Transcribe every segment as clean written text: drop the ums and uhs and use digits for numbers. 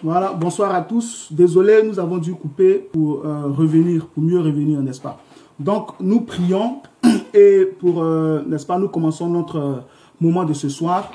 Voilà, bonsoir à tous. Désolé, nous avons dû couper pour revenir, pour mieux revenir, n'est-ce pas? Donc, nous prions et pour, n'est-ce pas, nous commençons notre moment de ce soir.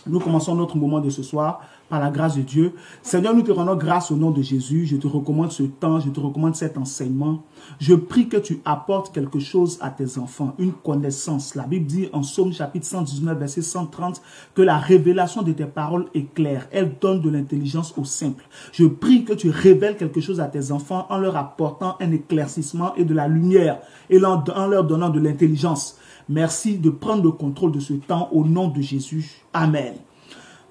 Nous commençons notre moment de ce soir par la grâce de Dieu. Seigneur, nous te rendons grâce au nom de Jésus. Je te recommande ce temps, je te recommande cet enseignement. Je prie que tu apportes quelque chose à tes enfants, une connaissance. La Bible dit en Psaume chapitre 119, verset 130, que la révélation de tes paroles est claire. Elle donne de l'intelligence aux simples. Je prie que tu révèles quelque chose à tes enfants en leur apportant un éclaircissement et de la lumière et en leur donnant de l'intelligence. Merci de prendre le contrôle de ce temps au nom de Jésus. Amen.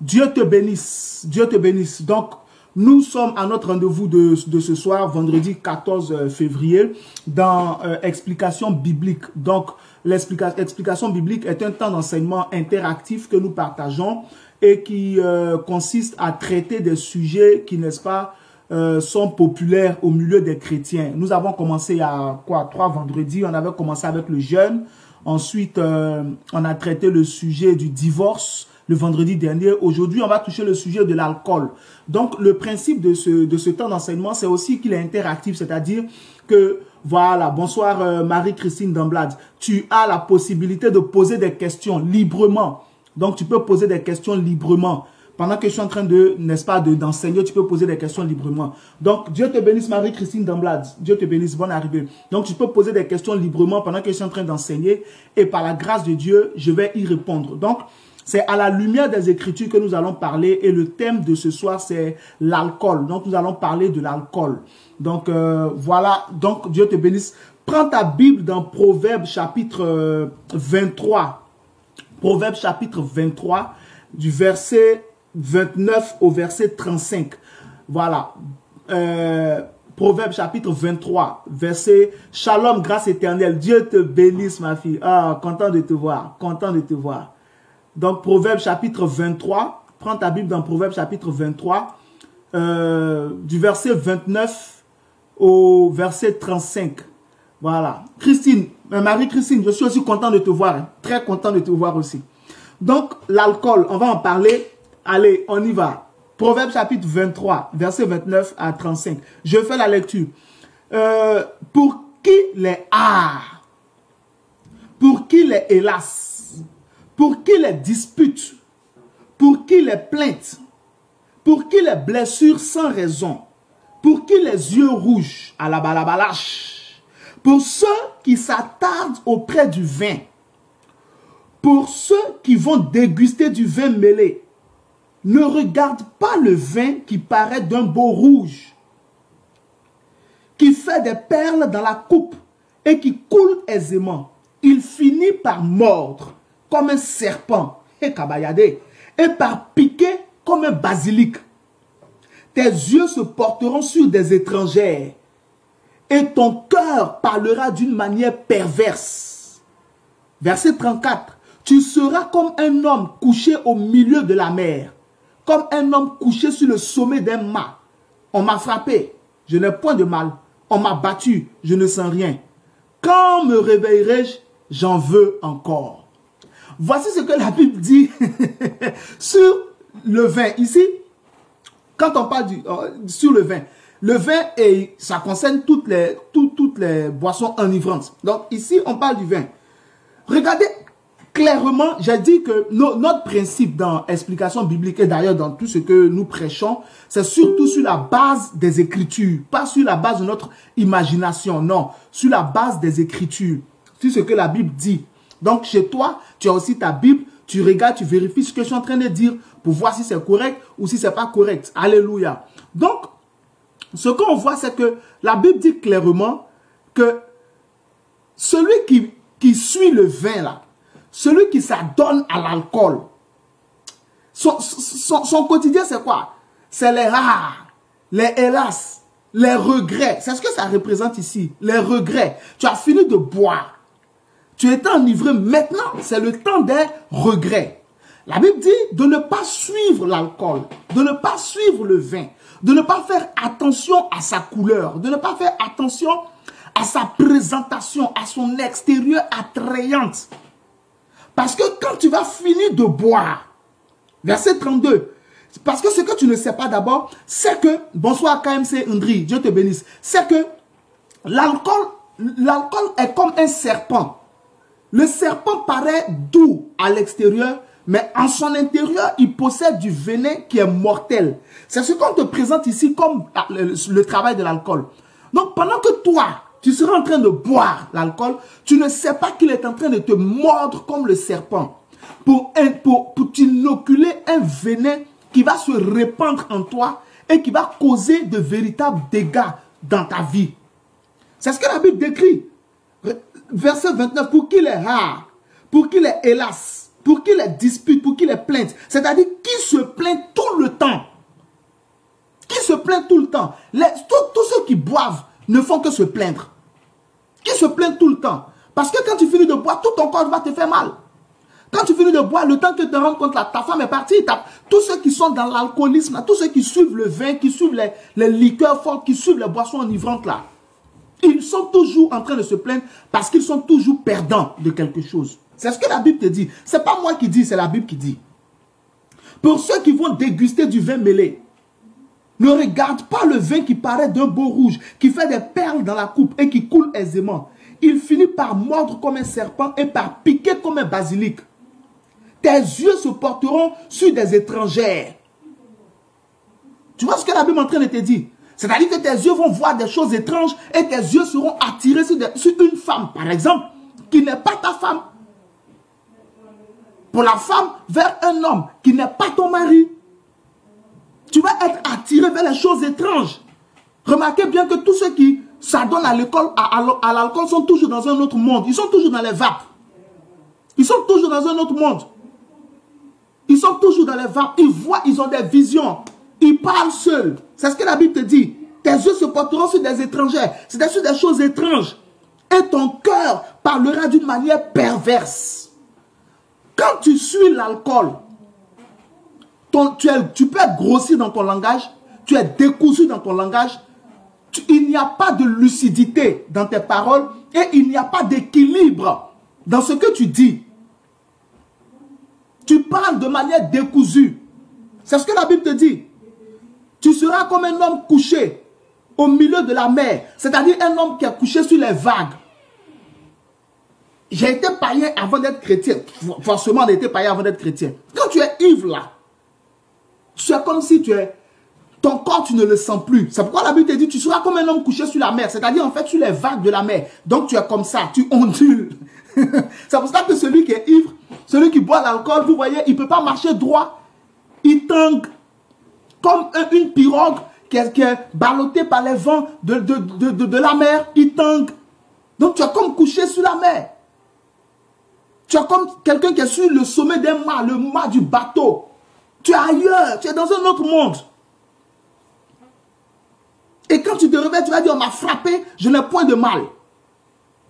Dieu te bénisse. Dieu te bénisse. Donc, nous sommes à notre rendez-vous de ce soir, vendredi 14 février, dans Explication biblique. Donc, l'explication biblique est un temps d'enseignement interactif que nous partageons et qui consiste à traiter des sujets qui, n'est-ce pas, sont populaires au milieu des chrétiens. Nous avons commencé il y a 3 vendredis. On avait commencé avec le jeûne. Ensuite, on a traité le sujet du divorce le vendredi dernier. Aujourd'hui, on va toucher le sujet de l'alcool. Donc, le principe de ce temps d'enseignement, c'est aussi qu'il est interactif, c'est-à-dire que, voilà, bonsoir Marie-Christine Damblade, tu as la possibilité de poser des questions librement. Donc, tu peux poser des questions librement. Pendant que je suis en train de, n'est-ce pas, d'enseigner, tu peux poser des questions librement. Donc, Dieu te bénisse Marie-Christine Damblade. Dieu te bénisse, bonne arrivée. Donc, tu peux poser des questions librement pendant que je suis en train d'enseigner. Et par la grâce de Dieu, je vais y répondre. Donc, c'est à la lumière des Écritures que nous allons parler. Et le thème de ce soir, c'est l'alcool. Donc, nous allons parler de l'alcool. Donc, voilà. Donc, Dieu te bénisse. Prends ta Bible dans Proverbes chapitre 23. Proverbes chapitre 23, du verset 29 au verset 35. Voilà. Proverbe chapitre 23, verset Shalom, grâce éternelle. Dieu te bénisse, ma fille. Ah, content de te voir. Content de te voir. Donc, Proverbe chapitre 23. Prends ta Bible dans Proverbe chapitre 23, du verset 29 au verset 35. Voilà. Christine, Marie-Christine, je suis aussi content de te voir. Hein. Très content de te voir aussi. Donc, l'alcool, on va en parler. Allez, on y va. Proverbe chapitre 23, verset 29 à 35. Je fais la lecture. Pour qui les pour qui les hélas, pour qui les disputes, pour qui les plaintes, pour qui les blessures sans raison, pour qui les yeux rouges à la balabalache, pour ceux qui s'attardent auprès du vin, pour ceux qui vont déguster du vin mêlé, ne regarde pas le vin qui paraît d'un beau rouge, qui fait des perles dans la coupe et qui coule aisément. Il finit par mordre comme un serpent et par piquer comme un basilic. Tes yeux se porteront sur des étrangères et ton cœur parlera d'une manière perverse. Verset 34. Tu seras comme un homme couché au milieu de la mer, comme un homme couché sur le sommet d'un mât. On m'a frappé, je n'ai point de mal. On m'a battu, je ne sens rien. Quand me réveillerai-je, j'en veux encore. Voici ce que la Bible dit sur le vin. Ici, quand on parle sur le vin, et ça concerne toutes les boissons enivrantes. Donc ici, on parle du vin. Regardez. Clairement, j'ai dit que notre principe dans l'explication biblique et d'ailleurs dans tout ce que nous prêchons, c'est surtout sur la base des Écritures, pas sur la base de notre imagination, non, sur la base des Écritures, sur ce que la Bible dit. Donc chez toi, tu as aussi ta Bible, tu regardes, tu vérifies ce que je suis en train de dire pour voir si c'est correct ou si c'est pas correct. Alléluia. Donc, ce qu'on voit, c'est que la Bible dit clairement que celui qui suit le vin là, celui qui s'adonne à l'alcool, son quotidien, c'est quoi? C'est les rares, les hélas, les regrets. C'est ce que ça représente ici, les regrets. Tu as fini de boire. Tu étais enivré. Maintenant, c'est le temps des regrets. La Bible dit de ne pas suivre l'alcool, de ne pas suivre le vin, de ne pas faire attention à sa couleur, de ne pas faire attention à sa présentation, à son extérieur attrayante. Parce que quand tu vas finir de boire, verset 32, Parce que ce que tu ne sais pas d'abord, c'est que, bonsoir KMC Ndri, Dieu te bénisse, c'est que l'alcool est comme un serpent. Le serpent paraît doux à l'extérieur, mais en son intérieur, il possède du venin qui est mortel. C'est ce qu'on te présente ici comme le travail de l'alcool. Donc, pendant que toi, tu seras en train de boire l'alcool, tu ne sais pas qu'il est en train de te mordre comme le serpent pour t'inoculer un venin qui va se répandre en toi et qui va causer de véritables dégâts dans ta vie. C'est ce que la Bible décrit. Verset 29, pour qu'il ait rare, pour qu'il ait hélas, pour qu'il ait dispute, pour qu'il ait plainte. C'est-à-dire qui se plaint tout le temps. Qui se plaint tout le temps. Tous ceux qui boivent ne font que se plaindre. Qui se plaignent tout le temps. Parce que quand tu finis de boire, tout ton corps va te faire mal. Quand tu finis de boire, le temps que tu te rends compte que ta femme est partie, tous ceux qui sont dans l'alcoolisme, tous ceux qui suivent le vin, qui suivent les liqueurs fortes, qui suivent les boissons enivrantes là, ils sont toujours en train de se plaindre parce qu'ils sont toujours perdants de quelque chose. C'est ce que la Bible te dit. Ce n'est pas moi qui dis, c'est la Bible qui dit. Pour ceux qui vont déguster du vin mêlé, ne regarde pas le vin qui paraît d'un beau rouge, qui fait des perles dans la coupe et qui coule aisément. Il finit par mordre comme un serpent et par piquer comme un basilic. Tes yeux se porteront sur des étrangères. Tu vois ce que la Bible est en train de te dire? C'est-à-dire que tes yeux vont voir des choses étranges et tes yeux seront attirés sur une femme, par exemple, qui n'est pas ta femme. Pour la femme, vers un homme qui n'est pas ton mari. Tu vas être attiré vers les choses étranges. Remarquez bien que tous ceux qui s'adonnent à l'alcool sont toujours dans un autre monde. Ils sont toujours dans les vapes. Ils sont toujours dans un autre monde. Ils sont toujours dans les vapes. Ils voient, ils ont des visions. Ils parlent seuls. C'est ce que la Bible te dit. Tes yeux se porteront sur des étrangères. C'est sur des choses étranges. Et ton cœur parlera d'une manière perverse. Quand tu suis l'alcool, tu peux être grossi dans ton langage, tu es décousu dans ton langage, il n'y a pas de lucidité dans tes paroles et il n'y a pas d'équilibre dans ce que tu dis. Tu parles de manière décousue. C'est ce que la Bible te dit. Tu seras comme un homme couché au milieu de la mer, c'est-à-dire un homme qui est couché sur les vagues. J'ai été païen avant d'être chrétien. Forcément, on a été païen avant d'être chrétien. Quand tu es ivre là, c'est comme si ton corps, tu ne le sens plus. C'est pourquoi la Bible te dit, tu seras comme un homme couché sur la mer. C'est-à-dire, en fait, sur les vagues de la mer. Donc, tu es comme ça, tu ondules. C'est pour ça que celui qui est ivre, celui qui boit l'alcool, vous voyez, il ne peut pas marcher droit. Il tangue comme une pirogue qui est ballottée par les vents de la mer. Il tangue. Donc, tu es comme couché sur la mer. Tu es comme quelqu'un qui est sur le sommet d'un mât, le mât du bateau. Tu es ailleurs, tu es dans un autre monde. Et quand tu te réveilles, tu vas dire, on m'a frappé, je n'ai point de mal.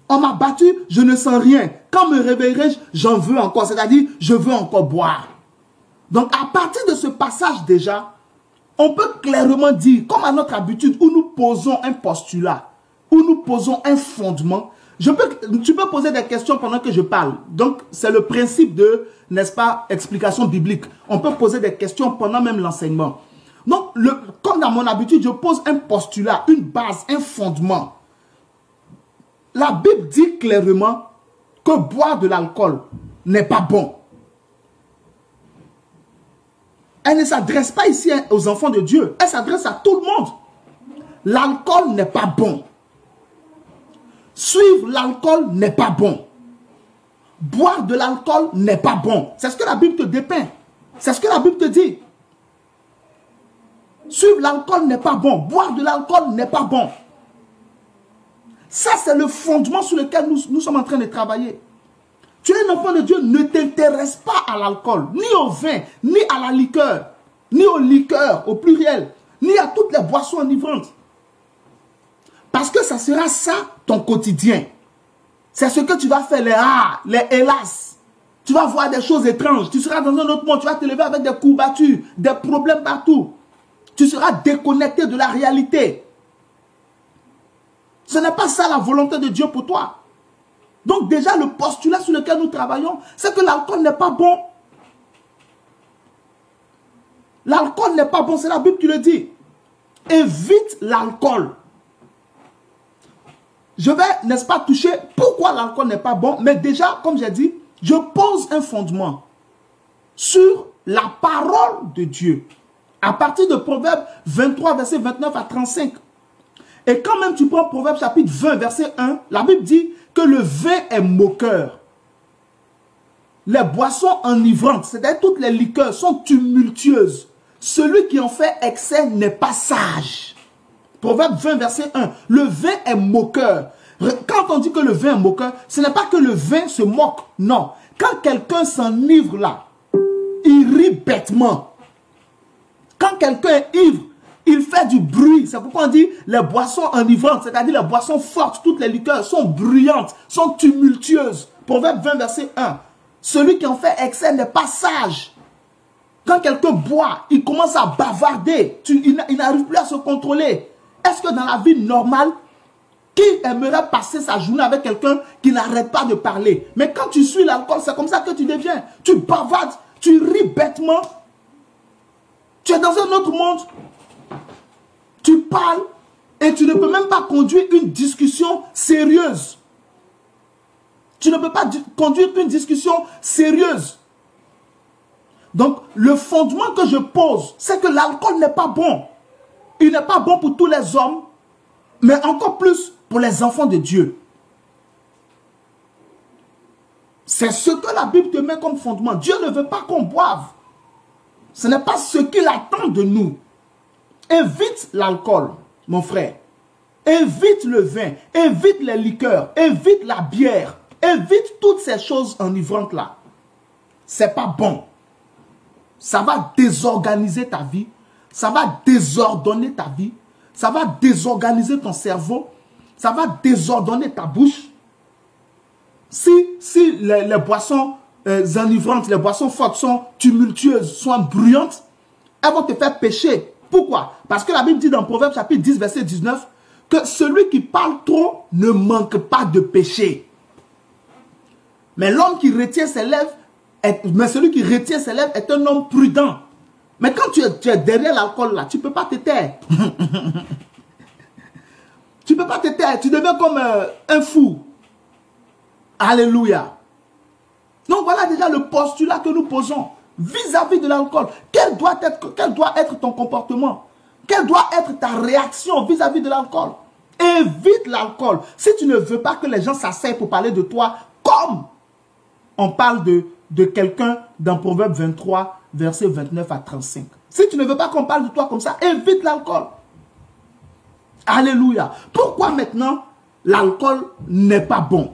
On m'a battu, je ne sens rien. Quand me réveillerai-je, j'en veux encore. C'est-à-dire, je veux encore boire. Donc, à partir de ce passage déjà, on peut clairement dire, comme à notre habitude, où nous posons un postulat, où nous posons un fondement. Tu peux poser des questions pendant que je parle. Donc, c'est le principe de, n'est-ce pas, explication biblique. On peut poser des questions pendant même l'enseignement. Donc, comme dans mon habitude, je pose un postulat, une base, un fondement. La Bible dit clairement que boire de l'alcool n'est pas bon. Elle ne s'adresse pas ici aux enfants de Dieu. Elle s'adresse à tout le monde. L'alcool n'est pas bon. Suivre l'alcool n'est pas bon. Boire de l'alcool n'est pas bon. C'est ce que la Bible te dépeint. C'est ce que la Bible te dit. Suivre l'alcool n'est pas bon. Boire de l'alcool n'est pas bon. Ça, c'est le fondement sur lequel nous sommes en train de travailler. Tu es un enfant de Dieu, ne t'intéresse pas à l'alcool, ni au vin, ni à la liqueur, ni aux liqueurs, au pluriel, ni à toutes les boissons enivrantes. Parce que ça sera ça, ton quotidien. C'est ce que tu vas faire, les hélas. Tu vas voir des choses étranges. Tu seras dans un autre monde. Tu vas te lever avec des courbatures, des problèmes partout. Tu seras déconnecté de la réalité. Ce n'est pas ça la volonté de Dieu pour toi. Donc déjà, le postulat sur lequel nous travaillons, c'est que l'alcool n'est pas bon. L'alcool n'est pas bon, c'est la Bible qui le dit. Évite l'alcool. Je vais, n'est-ce pas, toucher pourquoi l'alcool n'est pas bon. Mais déjà, comme j'ai dit, je pose un fondement sur la parole de Dieu. À partir de Proverbe 23, verset 29 à 35. Et quand même tu prends Proverbe chapitre 20, verset 1, la Bible dit que le vin est moqueur. Les boissons enivrantes, c'est-à-dire toutes les liqueurs, sont tumultueuses. Celui qui en fait excès n'est pas sage. Proverbe 20, verset 1. Le vin est moqueur. Quand on dit que le vin est moqueur, ce n'est pas que le vin se moque. Non. Quand quelqu'un s'enivre là, il rit bêtement. Quand quelqu'un est ivre, il fait du bruit. C'est pourquoi on dit les boissons enivrantes, c'est-à-dire les boissons fortes, toutes les liqueurs sont bruyantes, sont tumultueuses. Proverbe 20, verset 1. Celui qui en fait excès n'est pas sage. Quand quelqu'un boit, il commence à bavarder. Il n'arrive plus à se contrôler. Est-ce que dans la vie normale, qui aimerait passer sa journée avec quelqu'un qui n'arrête pas de parler? Mais quand tu suis l'alcool, c'est comme ça que tu deviens. Tu bavardes, tu ris bêtement. Tu es dans un autre monde. Tu parles et tu ne peux même pas conduire une discussion sérieuse. Tu ne peux pas conduire une discussion sérieuse. Donc, le fondement que je pose, c'est que l'alcool n'est pas bon. Il n'est pas bon pour tous les hommes, mais encore plus pour les enfants de Dieu. C'est ce que la Bible te met comme fondement. Dieu ne veut pas qu'on boive. Ce n'est pas ce qu'il attend de nous. Évite l'alcool, mon frère. Évite le vin. Évite les liqueurs. Évite la bière. Évite toutes ces choses enivrantes-là. C'est pas bon. Ça va désorganiser ta vie. Ça va désordonner ta vie. Ça va désorganiser ton cerveau. Ça va désordonner ta bouche. Si les boissons enivrantes, les boissons fortes sont tumultueuses, sont bruyantes, elles vont te faire pécher. Pourquoi? Parce que la Bible dit dans Proverbe chapitre 10, verset 19, que celui qui parle trop ne manque pas de péché. Mais l'homme qui retient ses lèvres, celui qui retient ses lèvres est un homme prudent. Mais quand tu es derrière l'alcool là, tu ne peux pas te taire. Tu ne peux pas te taire. Tu deviens comme un fou. Alléluia. Donc voilà déjà le postulat que nous posons vis-à-vis de l'alcool. Quel doit être ton comportement? Quelle doit être ta réaction vis-à-vis de l'alcool? Évite l'alcool. Si tu ne veux pas que les gens s'asseyent pour parler de toi, comme on parle de quelqu'un dans Proverbe 23, versets 29 à 35. Si tu ne veux pas qu'on parle de toi comme ça, évite l'alcool. Alléluia. Pourquoi maintenant l'alcool n'est pas bon?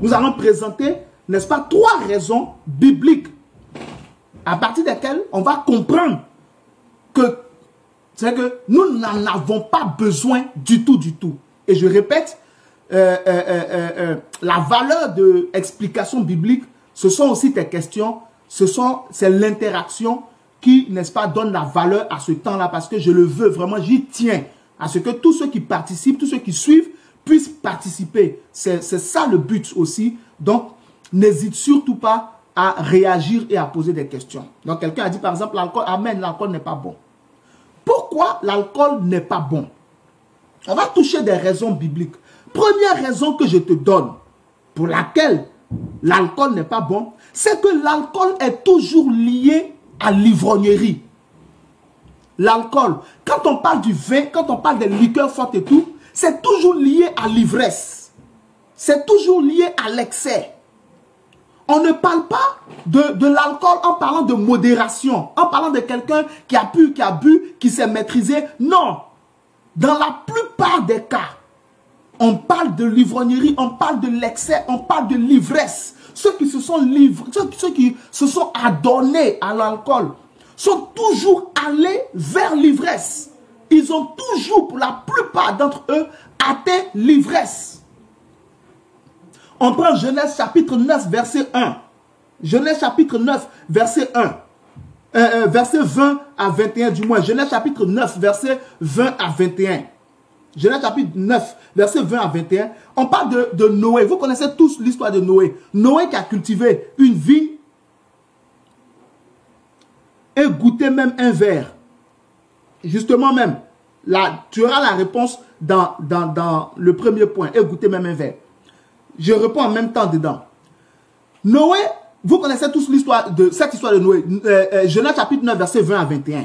Nous allons présenter, n'est-ce pas, 3 raisons bibliques à partir desquelles on va comprendre que nous n'en avons pas besoin du tout, du tout. Et je répète, la valeur de l'explication biblique, ce sont aussi tes questions, c'est l'interaction qui, n'est-ce pas, donne la valeur à ce temps-là, parce que je le veux vraiment, j'y tiens à ce que tous ceux qui participent, tous ceux qui suivent, puissent participer. C'est ça le but aussi. Donc, n'hésite surtout pas à réagir et à poser des questions. Donc, quelqu'un a dit par exemple, l'alcool, amen, l'alcool n'est pas bon. Pourquoi l'alcool n'est pas bon? On va toucher des raisons bibliques. Première raison que je te donne pour laquelle l'alcool n'est pas bon, c'est que l'alcool est toujours lié à l'ivrognerie. L'alcool, quand on parle du vin, quand on parle des liqueurs fortes et tout, c'est toujours lié à l'ivresse. C'est toujours lié à l'excès. On ne parle pas de l'alcool en parlant de modération, en parlant de quelqu'un qui a bu, qui s'est maîtrisé. Non. Dans la plupart des cas, on parle de l'ivrognerie, on parle de l'excès, on parle de l'ivresse. Ceux qui se sont livrés, ceux qui se sont adonnés à l'alcool, sont toujours allés vers l'ivresse. Ils ont toujours, pour la plupart d'entre eux, atteint l'ivresse. On prend Genèse chapitre 9, verset 1. Genèse chapitre 9, verset 1. Verset 20 à 21 du moins. Genèse chapitre 9, verset 20 à 21. Genèse chapitre 9, verset 20 à 21. On parle de Noé. Vous connaissez tous l'histoire de Noé. Noé qui a cultivé une vigne. et goûter même un verre. Justement même, là, tu auras la réponse dans le premier point, et goûter même un verre. Je réponds en même temps dedans. Noé, vous connaissez tous cette histoire de Noé. Genèse chapitre 9, verset 20 à 21.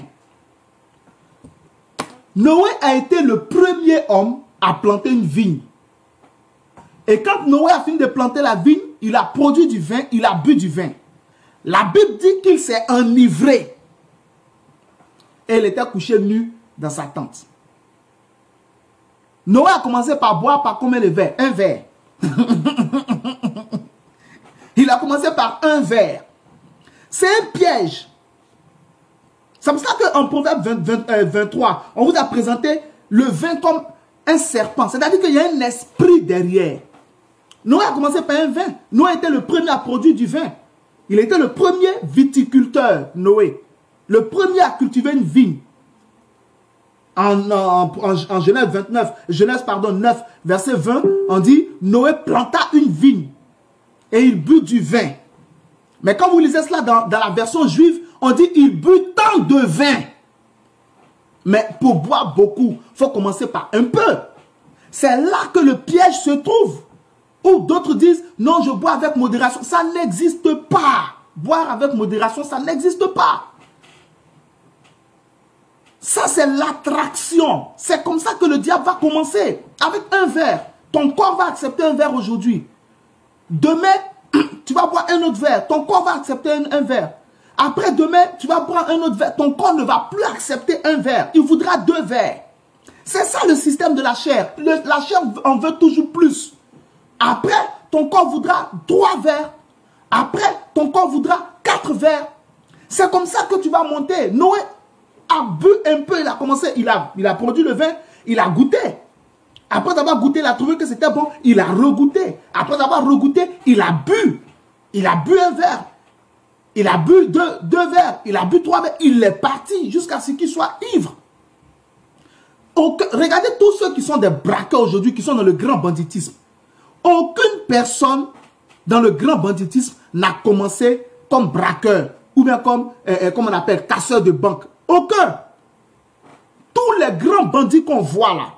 Noé a été le premier homme à planter une vigne. Et quand Noé a fini de planter la vigne, il a produit du vin, il a bu du vin. La Bible dit qu'il s'est enivré. Et il était couché nu dans sa tente. Noé a commencé par boire par combien de verres? Un verre. Il a commencé par un verre. C'est un piège. C'est pour ça qu'en Proverbe 23, on vous a présenté le vin comme un serpent. C'est-à-dire qu'il y a un esprit derrière. Noé a commencé par un vin. Noé était le premier à produire du vin. Il était le premier viticulteur, Noé. Le premier à cultiver une vigne. En Genèse 9, verset 20, on dit, Noé planta une vigne et il but du vin. Mais quand vous lisez cela dans la version juive, on dit, il but tant de vin. Mais pour boire beaucoup, il faut commencer par un peu. C'est là que le piège se trouve. Ou d'autres disent, non, je bois avec modération. Ça n'existe pas. Boire avec modération, ça n'existe pas. Ça, c'est l'attraction. C'est comme ça que le diable va commencer. Avec un verre. Ton corps va accepter un verre aujourd'hui. Demain, tu vas boire un autre verre. Ton corps va accepter un verre. Après, demain, tu vas boire un autre verre. Ton corps ne va plus accepter un verre. Il voudra 2 verres. C'est ça le système de la chair. La chair en veut toujours plus. Après, ton corps voudra 3 verres. Après, ton corps voudra 4 verres. C'est comme ça que tu vas monter. Noé a bu un peu, il a commencé, il a produit le vin, il a goûté. Après avoir goûté, il a trouvé que c'était bon, il a regoûté. Après avoir regoûté, il a bu. Il a bu un verre. Il a bu 2 verres. Il a bu 3 verres. Il est parti jusqu'à ce qu'il soit ivre. Regardez tous ceux qui sont des braqueurs aujourd'hui, qui sont dans le grand banditisme. Aucune personne dans le grand banditisme n'a commencé comme braqueur ou bien comme on appelle, casseur de banque. Aucun. Tous les grands bandits qu'on voit là,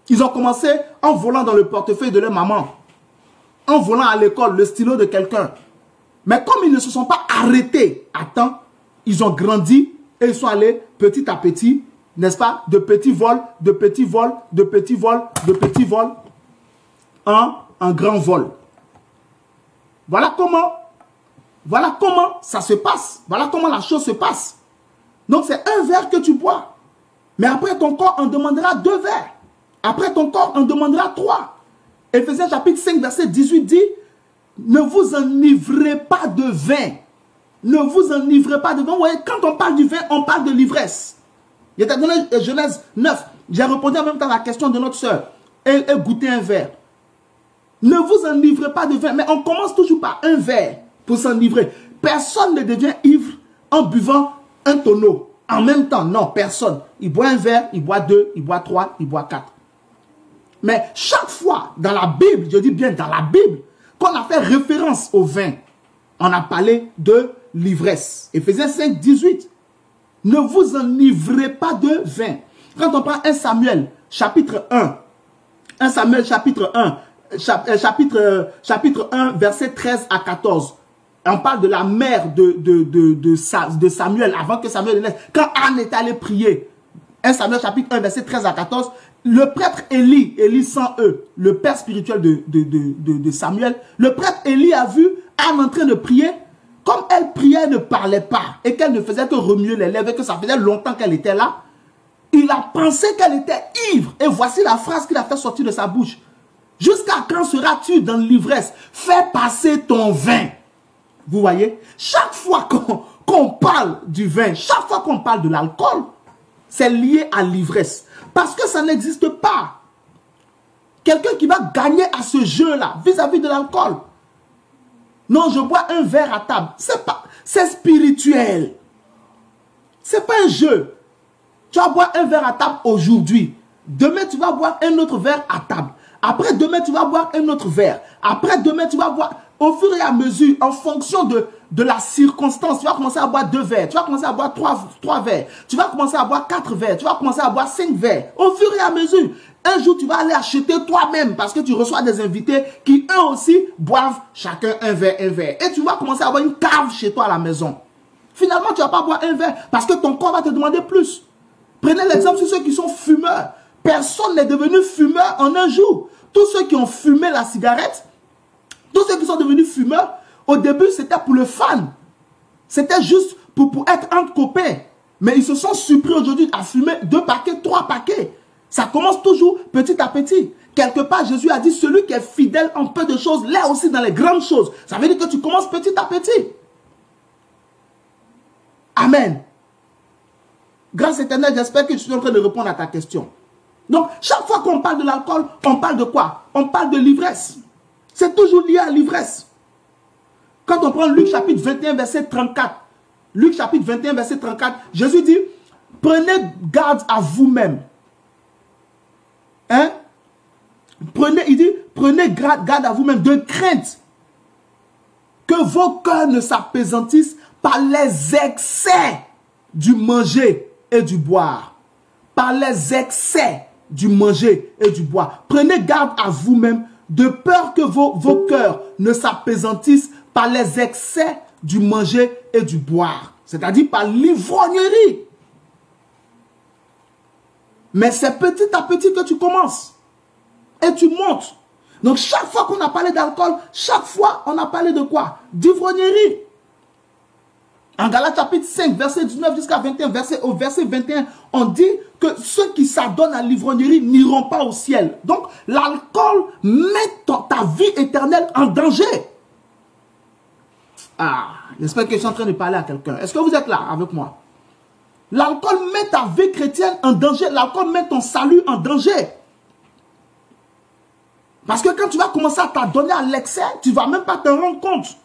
ils ont commencé en volant dans le portefeuille de leur maman, en volant à l'école le stylo de quelqu'un. Mais comme ils ne se sont pas arrêtés à temps, ils ont grandi et ils sont allés petit à petit, n'est-ce pas, de petits vols, de petits vols, de petits vols, de petits vols, en grand vol. Voilà comment ça se passe. Voilà comment la chose se passe. Donc c'est un verre que tu bois. Mais après ton corps en demandera 2 verres. Après ton corps en demandera 3. Éphésiens chapitre 5 verset 18 dit, ne vous enivrez pas de vin. Ne vous enivrez pas de vin. Vous voyez, quand on parle du vin, on parle de l'ivresse. Il y a donné Genèse 9. J'ai répondu en même temps à la question de notre soeur. Et goûter un verre. Ne vous enivrez pas de vin. Mais on commence toujours par un verre pour s'enivrer. Personne ne devient ivre en buvant un tonneau. En même temps, non, personne. Il boit un verre, il boit 2, il boit 3, il boit 4. Mais chaque fois dans la Bible, je dis bien dans la Bible, qu'on a fait référence au vin, on a parlé de l'ivresse. Éphésiens 5, 18. Ne vous enivrez pas de vin. Quand on prend 1 Samuel, chapitre 1, 1 Samuel, chapitre 1, chapitre 1, verset 13 à 14. On parle de la mère de Samuel, avant que Samuel naisse. Quand Anne est allée prier, 1 Samuel, chapitre 1, verset 13 à 14, le prêtre Élie sans eux, le père spirituel de Samuel, le prêtre Élie a vu Anne en train de prier. Comme elle priait, elle ne parlait pas et qu'elle ne faisait que remuer les lèvres et que ça faisait longtemps qu'elle était là, il a pensé qu'elle était ivre. Et voici la phrase qu'il a fait sortir de sa bouche. Jusqu'à quand seras-tu dans l'ivresse? Fais passer ton vin. Vous voyez, chaque fois qu'on parle du vin, chaque fois qu'on parle de l'alcool, c'est lié à l'ivresse. Parce que ça n'existe pas. Quelqu'un qui va gagner à ce jeu-là, vis-à-vis de l'alcool. Non, je bois un verre à table. C'est spirituel. C'est pas un jeu. Tu vas boire un verre à table aujourd'hui. Demain, tu vas boire un autre verre à table. Après, demain, tu vas boire un autre verre. Après, demain, tu vas boire au fur et à mesure, en fonction de de la circonstance. Tu vas commencer à boire 2 verres. Tu vas commencer à boire 3 verres. Tu vas commencer à boire 4 verres. Tu vas commencer à boire 5 verres. Au fur et à mesure. Un jour, tu vas aller acheter toi-même parce que tu reçois des invités qui, eux aussi, boivent chacun un verre. Et tu vas commencer à avoir une cave chez toi à la maison. Finalement, tu ne vas pas boire un verre parce que ton corps va te demander plus. Prenez l'exemple sur ceux qui sont fumeurs. Personne n'est devenu fumeur en un jour. Tous ceux qui ont fumé la cigarette, tous ceux qui sont devenus fumeurs, au début, c'était pour le fan. C'était juste pour être entre copains. Mais ils se sont surpris aujourd'hui à fumer 2 paquets, 3 paquets. Ça commence toujours petit à petit. Quelque part, Jésus a dit, celui qui est fidèle en peu de choses, l'est aussi dans les grandes choses. Ça veut dire que tu commences petit à petit. Amen. Grâce éternelle, j'espère que je suis en train de répondre à ta question. Donc, chaque fois qu'on parle de l'alcool, on parle de quoi? On parle de l'ivresse. C'est toujours lié à l'ivresse. Quand on prend Luc chapitre 21, verset 34, Luc chapitre 21, verset 34, Jésus dit, prenez garde à vous-même. Hein? Il dit, prenez garde à vous-même de crainte que vos cœurs ne s'apesantissent par les excès du manger et du boire. Par les excès du manger et du boire. Prenez garde à vous-même de peur que vos cœurs ne s'apesantissent par les excès du manger et du boire. C'est-à-dire par l'ivrognerie. Mais c'est petit à petit que tu commences. Et tu montes. Donc chaque fois qu'on a parlé d'alcool, chaque fois on a parlé de quoi? D'ivrognerie. En Galates chapitre 5, verset 19 jusqu'à 21, au verset 21, on dit que ceux qui s'adonnent à l'ivrognerie n'iront pas au ciel. Donc, l'alcool met ta vie éternelle en danger. Ah, j'espère que je suis en train de parler à quelqu'un. Est-ce que vous êtes là avec moi? L'alcool met ta vie chrétienne en danger. L'alcool met ton salut en danger. Parce que quand tu vas commencer à t'adonner à l'excès, tu ne vas même pas te rendre compte.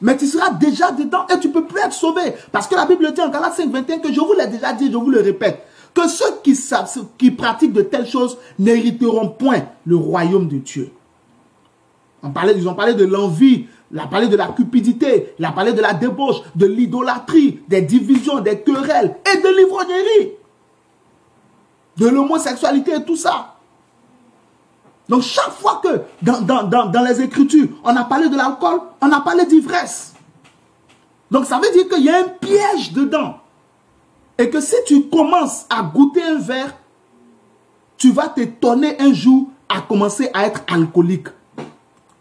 Mais tu seras déjà dedans et tu ne peux plus être sauvé. Parce que la Bible dit en Galates 5, 21 que je vous l'ai déjà dit, je vous le répète, que ceux qui pratiquent de telles choses n'hériteront point le royaume de Dieu. Ils ont parlé de l'envie, ils ont parlé de la cupidité, ils ont parlé de la débauche, de l'idolâtrie, des divisions, des querelles et de l'ivrognerie, de l'homosexualité et tout ça. Donc chaque fois que dans les Écritures, on a parlé de l'alcool, on a parlé d'ivresse. Donc ça veut dire qu'il y a un piège dedans. Et que si tu commences à goûter un verre, tu vas t'étonner un jour à commencer à être alcoolique.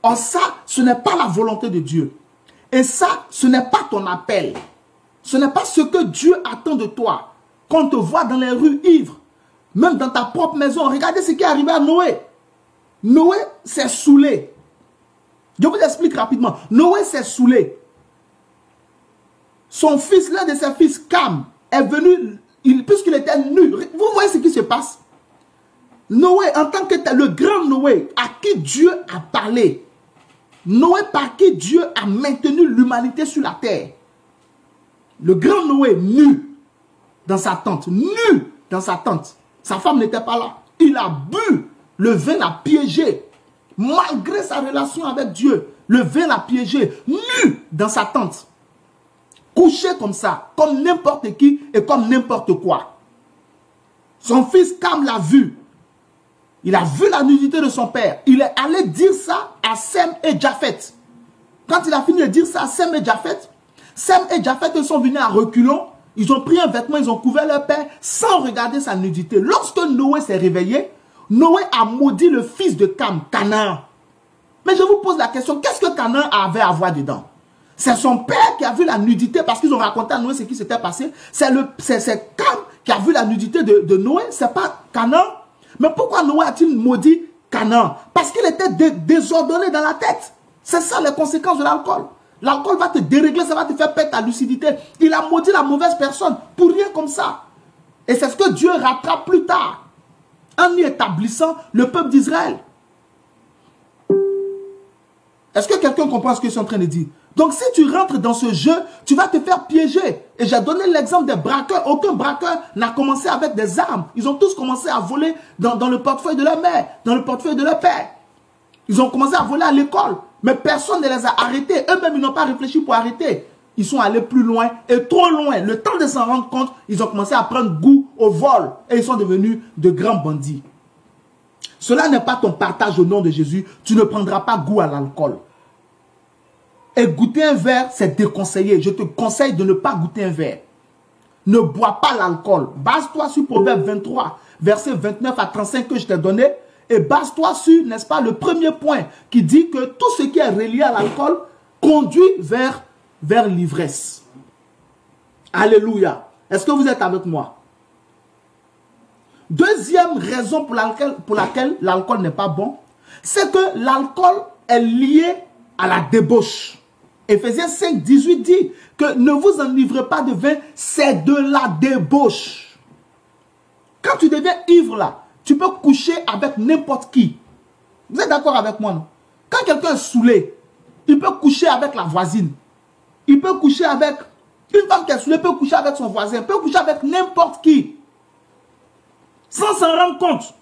Or ça, ce n'est pas la volonté de Dieu. Et ça, ce n'est pas ton appel. Ce n'est pas ce que Dieu attend de toi. Qu'on te voit dans les rues ivres, même dans ta propre maison. Regardez ce qui est arrivé à Noé. Noé s'est saoulé. Je vous explique rapidement. Noé s'est saoulé. Son fils, l'un de ses fils, Cam, est venu, puisqu'il était nu. Vous voyez ce qui se passe? Noé, en tant que tel, le grand Noé, à qui Dieu a parlé. Noé, par qui Dieu a maintenu l'humanité sur la terre. Le grand Noé, nu dans sa tente. Nu dans sa tente. Sa femme n'était pas là. Il a bu. Le vin l'a piégé. Malgré sa relation avec Dieu, le vin l'a piégé. Nu dans sa tente. Couché comme ça. Comme n'importe qui et comme n'importe quoi. Son fils Cam l'a vu. Il a vu la nudité de son père. Il est allé dire ça à Sem et Japheth. Quand il a fini de dire ça à Sem et Japheth ils sont venus à reculons. Ils ont pris un vêtement, ils ont couvert leur père sans regarder sa nudité. Lorsque Noé s'est réveillé, Noé a maudit le fils de Cam, Canaan. Mais je vous pose la question, qu'est-ce que Canaan avait à voir dedans? C'est son père qui a vu la nudité parce qu'ils ont raconté à Noé ce qui s'était passé. C'est Cam qui a vu la nudité de Noé, c'est pas Canaan. Mais pourquoi Noé a-t-il maudit Canaan? Parce qu'il était désordonné dans la tête. C'est ça les conséquences de l'alcool. L'alcool va te dérégler, ça va te faire perdre ta lucidité. Il a maudit la mauvaise personne pour rien comme ça. Et c'est ce que Dieu rattrape plus tard, en y établissant le peuple d'Israël. Est-ce que quelqu'un comprend ce que je suis en train de dire? Donc si tu rentres dans ce jeu, tu vas te faire piéger. Et j'ai donné l'exemple des braqueurs. Aucun braqueur n'a commencé avec des armes. Ils ont tous commencé à voler dans le portefeuille de leur mère, dans le portefeuille de leur père. Ils ont commencé à voler à l'école. Mais personne ne les a arrêtés. Eux-mêmes, ils n'ont pas réfléchi pour arrêter. Ils sont allés plus loin et trop loin. Le temps de s'en rendre compte, ils ont commencé à prendre goût au vol. Et ils sont devenus de grands bandits. Cela n'est pas ton partage au nom de Jésus. Tu ne prendras pas goût à l'alcool. Et goûter un verre, c'est déconseillé. Je te conseille de ne pas goûter un verre. Ne bois pas l'alcool. Base-toi sur Proverbe 23, versets 29 à 35 que je t'ai donné. Et base-toi sur, n'est-ce pas, le premier point qui dit que tout ce qui est relié à l'alcool conduit vers l'ivresse. Alléluia. Est-ce que vous êtes avec moi? Deuxième raison pour laquelle l'alcool n'est pas bon, c'est que l'alcool est lié à la débauche. Éphésiens 5, 18 dit que ne vous enivrez pas de vin, c'est de la débauche. Quand tu deviens ivre là, tu peux coucher avec n'importe qui. Vous êtes d'accord avec moi, non? Quand quelqu'un est saoulé, il peut coucher avec la voisine. Il peut coucher avec une femme qui est saoulée, peut coucher avec son voisin, peut coucher avec n'importe qui. Sans s'en rendre compte.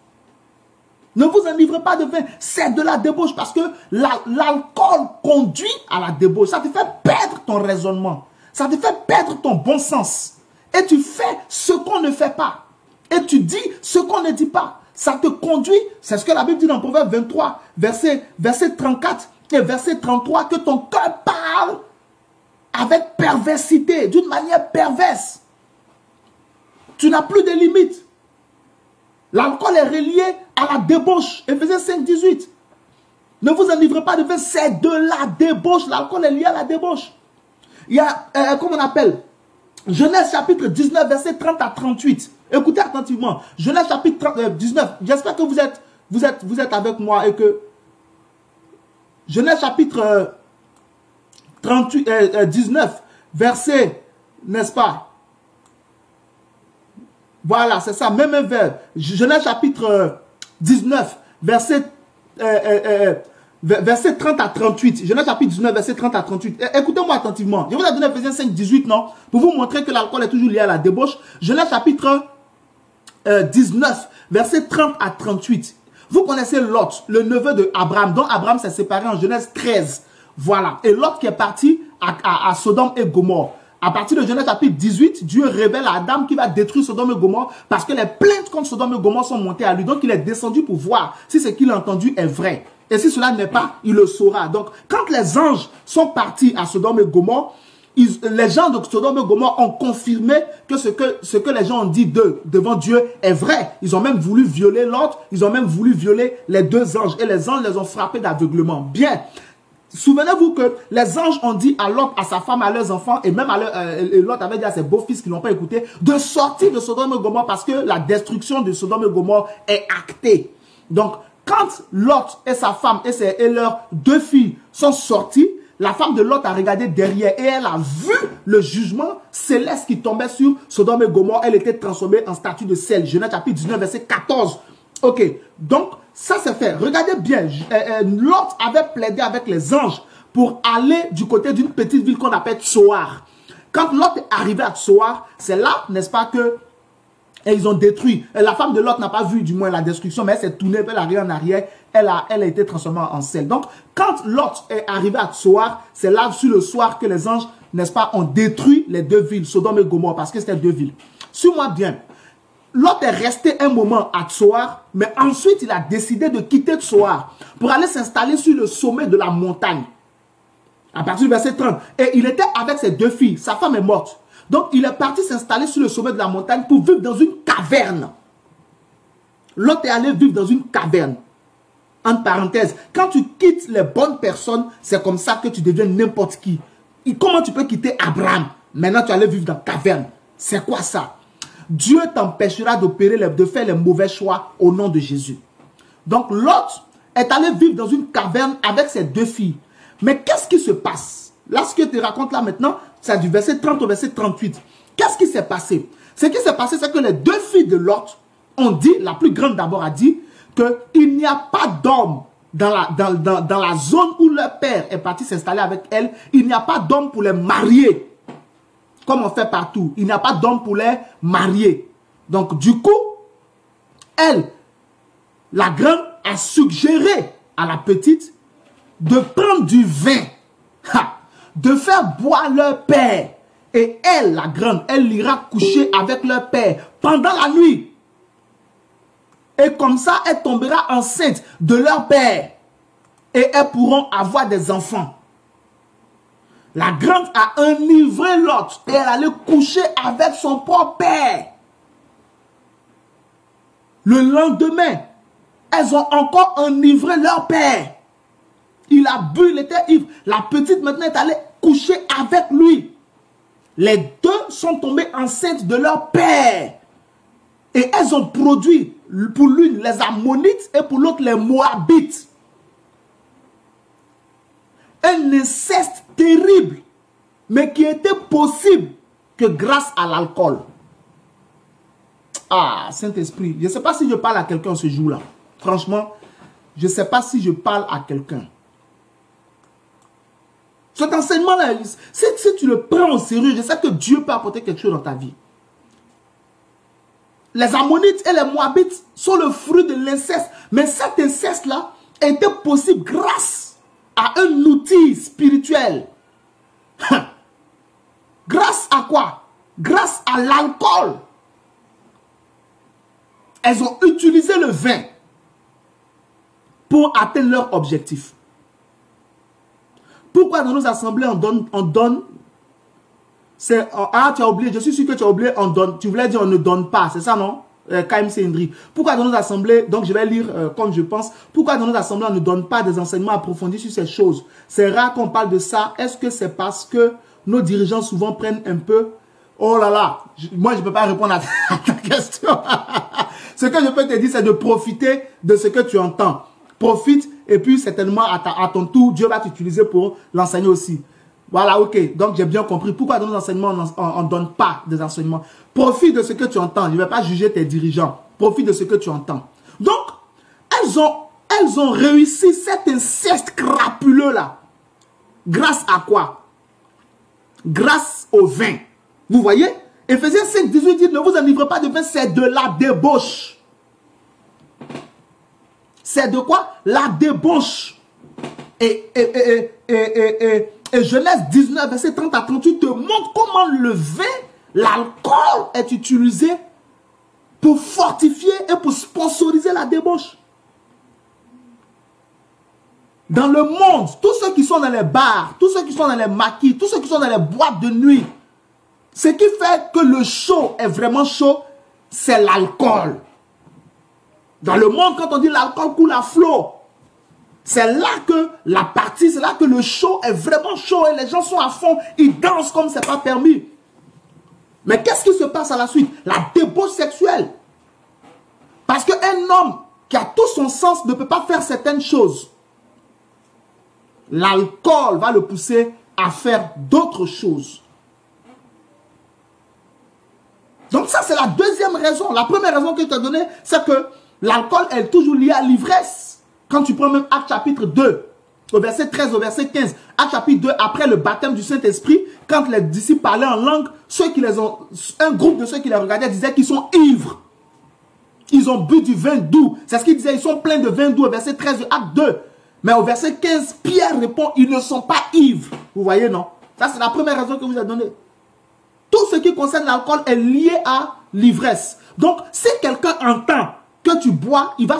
Ne vous enivrez pas de vin, c'est de la débauche parce que l'alcool conduit à la débauche. Ça te fait perdre ton raisonnement. Ça te fait perdre ton bon sens. Et tu fais ce qu'on ne fait pas. Et tu dis ce qu'on ne dit pas. Ça te conduit, c'est ce que la Bible dit dans Proverbe 23, verset 34 et verset 33, que ton cœur parle avec perversité, d'une manière perverse. Tu n'as plus de limites. L'alcool est relié à la débauche. Éphésiens 5, 18. Ne vous enivrez pas de vin, c'est de la débauche. L'alcool est lié à la débauche. Il y a, comment on appelle? Genèse chapitre 19, verset 30 à 38. Écoutez attentivement. Genèse chapitre 19. J'espère que vous êtes avec moi et que Genèse chapitre 19, verset, n'est-ce pas? Voilà, c'est ça, même vers Genèse chapitre 19, verset 30 à 38. Genèse chapitre 19, verset 30 à 38. Écoutez-moi attentivement. Je vous ai donné Ephésiens 5, 18, non? Pour vous montrer que l'alcool est toujours lié à la débauche. Genèse chapitre 19, verset 30 à 38. Vous connaissez Lot, le neveu de Abraham, dont Abraham s'est séparé en Genèse 13. Voilà. Et Lot qui est parti à Sodome et Gomorrhe. À partir de Genèse chapitre 18, Dieu révèle à Adam qu'il va détruire Sodome et Gomorrhe parce que les plaintes contre Sodome et Gomorrhe sont montées à lui. Donc il est descendu pour voir si ce qu'il a entendu est vrai. Et si cela n'est pas, il le saura. Donc quand les anges sont partis à Sodome et Gomorrhe, les gens de Sodome et Gomorrhe ont confirmé que ce que les gens ont dit devant Dieu est vrai. Ils ont même voulu violer l'autre, ils ont même voulu violer les deux anges. Et les anges les ont frappés d'aveuglement. Bien. Souvenez-vous que les anges ont dit à Lot, à sa femme, à leurs enfants, et même Lot avait dit à ses beaux-fils qui n'ont pas écouté, de sortir de Sodome et Gomorrhe parce que la destruction de Sodome et Gomorrhe est actée. Donc, quand Lot et sa femme et leurs deux filles sont sortis, la femme de Lot a regardé derrière et elle a vu le jugement céleste qui tombait sur Sodome et Gomorrhe. Elle était transformée en statue de sel. Genèse chapitre 19, verset 14. Ok, donc ça c'est fait. Regardez bien, Lot avait plaidé avec les anges pour aller du côté d'une petite ville qu'on appelle Tsoar. Quand Lot est arrivé à Tsoar, c'est là, n'est-ce pas, que ils ont détruit. La femme de Lot n'a pas vu du moins la destruction, mais elle s'est tournée, elle est arrivée en arrière, elle a été transformée en sel. Donc, quand Lot est arrivé à Tsoar, c'est là sur le soir que les anges, n'est-ce pas, ont détruit les deux villes, Sodome et Gomorrhe, parce que c'était deux villes. Suis-moi bien. Lot est resté un moment à Tsoar, mais ensuite il a décidé de quitter Tsoar pour aller s'installer sur le sommet de la montagne. À partir du verset 30. Et il était avec ses deux filles. Sa femme est morte. Donc il est parti s'installer sur le sommet de la montagne pour vivre dans une caverne. Lot est allé vivre dans une caverne. En parenthèse, quand tu quittes les bonnes personnes, c'est comme ça que tu deviens n'importe qui. Et comment tu peux quitter Abraham? Maintenant tu allais vivre dans la caverne. C'est quoi ça? Dieu t'empêchera de faire les mauvais choix au nom de Jésus. Donc Lot est allé vivre dans une caverne avec ses deux filles. Mais qu'est-ce qui se passe? Là, ce que je te raconte là maintenant, c'est du verset 30 au verset 38. Qu'est-ce qui s'est passé? Ce qui s'est passé, c'est que les deux filles de Lot ont dit, la plus grande d'abord a dit, qu'il n'y a pas d'homme dans la zone où leur père est parti s'installer avec elle. Il n'y a pas d'homme pour les marier. Comme on fait partout. Il n'y a pas d'homme pour les marier. Donc, du coup, elle, la grande, a suggéré à la petite de prendre du vin, de faire boire leur père. Et elle, la grande, elle ira coucher avec leur père pendant la nuit. Et comme ça, elle tombera enceinte de leur père. Et elles pourront avoir des enfants. La grande a enivré l'autre. Et elle allait coucher avec son propre père. Le lendemain, elles ont encore enivré leur père. Il a bu, il était ivre. La petite maintenant est allée coucher avec lui. Les deux sont tombées enceintes de leur père. Et elles ont produit, pour l'une, les Ammonites et pour l'autre, les Moabites. Un inceste terrible, mais qui était possible que grâce à l'alcool. Ah, Saint-Esprit, je ne sais pas si je parle à quelqu'un ce jour-là. Franchement, je ne sais pas si je parle à quelqu'un. Cet enseignement-là, si tu le prends au sérieux, je sais que Dieu peut apporter quelque chose dans ta vie. Les Ammonites et les Moabites sont le fruit de l'inceste. Mais cet inceste-là était possible grâce à un outil spirituel. Grâce à quoi? Grâce à l'alcool. Elles ont utilisé le vin pour atteindre leur objectif. Pourquoi dans nos assemblées on donne c'est, ah, tu as oublié, je suis sûr que tu as oublié, on donne. Tu voulais dire on ne donne pas, c'est ça, non? KMC Indri. Pourquoi dans nos assemblées, donc je vais lire comme je pense, pourquoi dans nos assemblées on ne donne pas des enseignements approfondis sur ces choses? C'est rare qu'on parle de ça. Est-ce que c'est parce que nos dirigeants souvent prennent un peu... Oh là là, moi je ne peux pas répondre à ta question. Ce que je peux te dire, c'est de profiter de ce que tu entends. Profite et puis certainement à ton tour, Dieu va t'utiliser pour l'enseigner aussi. Voilà, ok. Donc, j'ai bien compris. Pourquoi dans nos enseignements, on ne donne pas des enseignements? Profite de ce que tu entends. Je ne vais pas juger tes dirigeants. Profite de ce que tu entends. Donc, elles ont réussi cet inceste crapuleux-là. Grâce à quoi? Grâce au vin. Vous voyez? Éphésiens 5, 18 dit, ne vous enivrez pas de vin, c'est de la débauche. C'est de quoi? La débauche. Et Genèse 19, verset 30 à 38 te montre comment le vin, l'alcool est utilisé pour fortifier et pour sponsoriser la débauche. Dans le monde, tous ceux qui sont dans les bars, tous ceux qui sont dans les maquis, tous ceux qui sont dans les boîtes de nuit, ce qui fait que le show est vraiment chaud, c'est l'alcool. Dans le monde, quand on dit l'alcool coule à flot, c'est là que la partie, c'est là que le show est vraiment chaud et les gens sont à fond, ils dansent comme c'est pas permis. Mais qu'est-ce qui se passe à la suite? La débauche sexuelle. Parce qu'un homme qui a tout son sens ne peut pas faire certaines choses. L'alcool va le pousser à faire d'autres choses. Donc ça, c'est la deuxième raison. La première raison que je t'ai donnée, c'est que l'alcool est toujours lié à l'ivresse. Quand tu prends même Actes chapitre 2, au verset 13, au verset 15, Actes chapitre 2, après le baptême du Saint-Esprit, quand les disciples parlaient en langue, un groupe de ceux qui les regardaient disaient qu'ils sont ivres. Ils ont bu du vin doux. C'est ce qu'ils disaient, ils sont pleins de vin doux, au verset 13 de Actes 2. Mais au verset 15, Pierre répond, ils ne sont pas ivres. Vous voyez, non? Ça, c'est la première raison que je vous ai donnée. Tout ce qui concerne l'alcool est lié à l'ivresse. Donc, si quelqu'un entend que tu bois, il va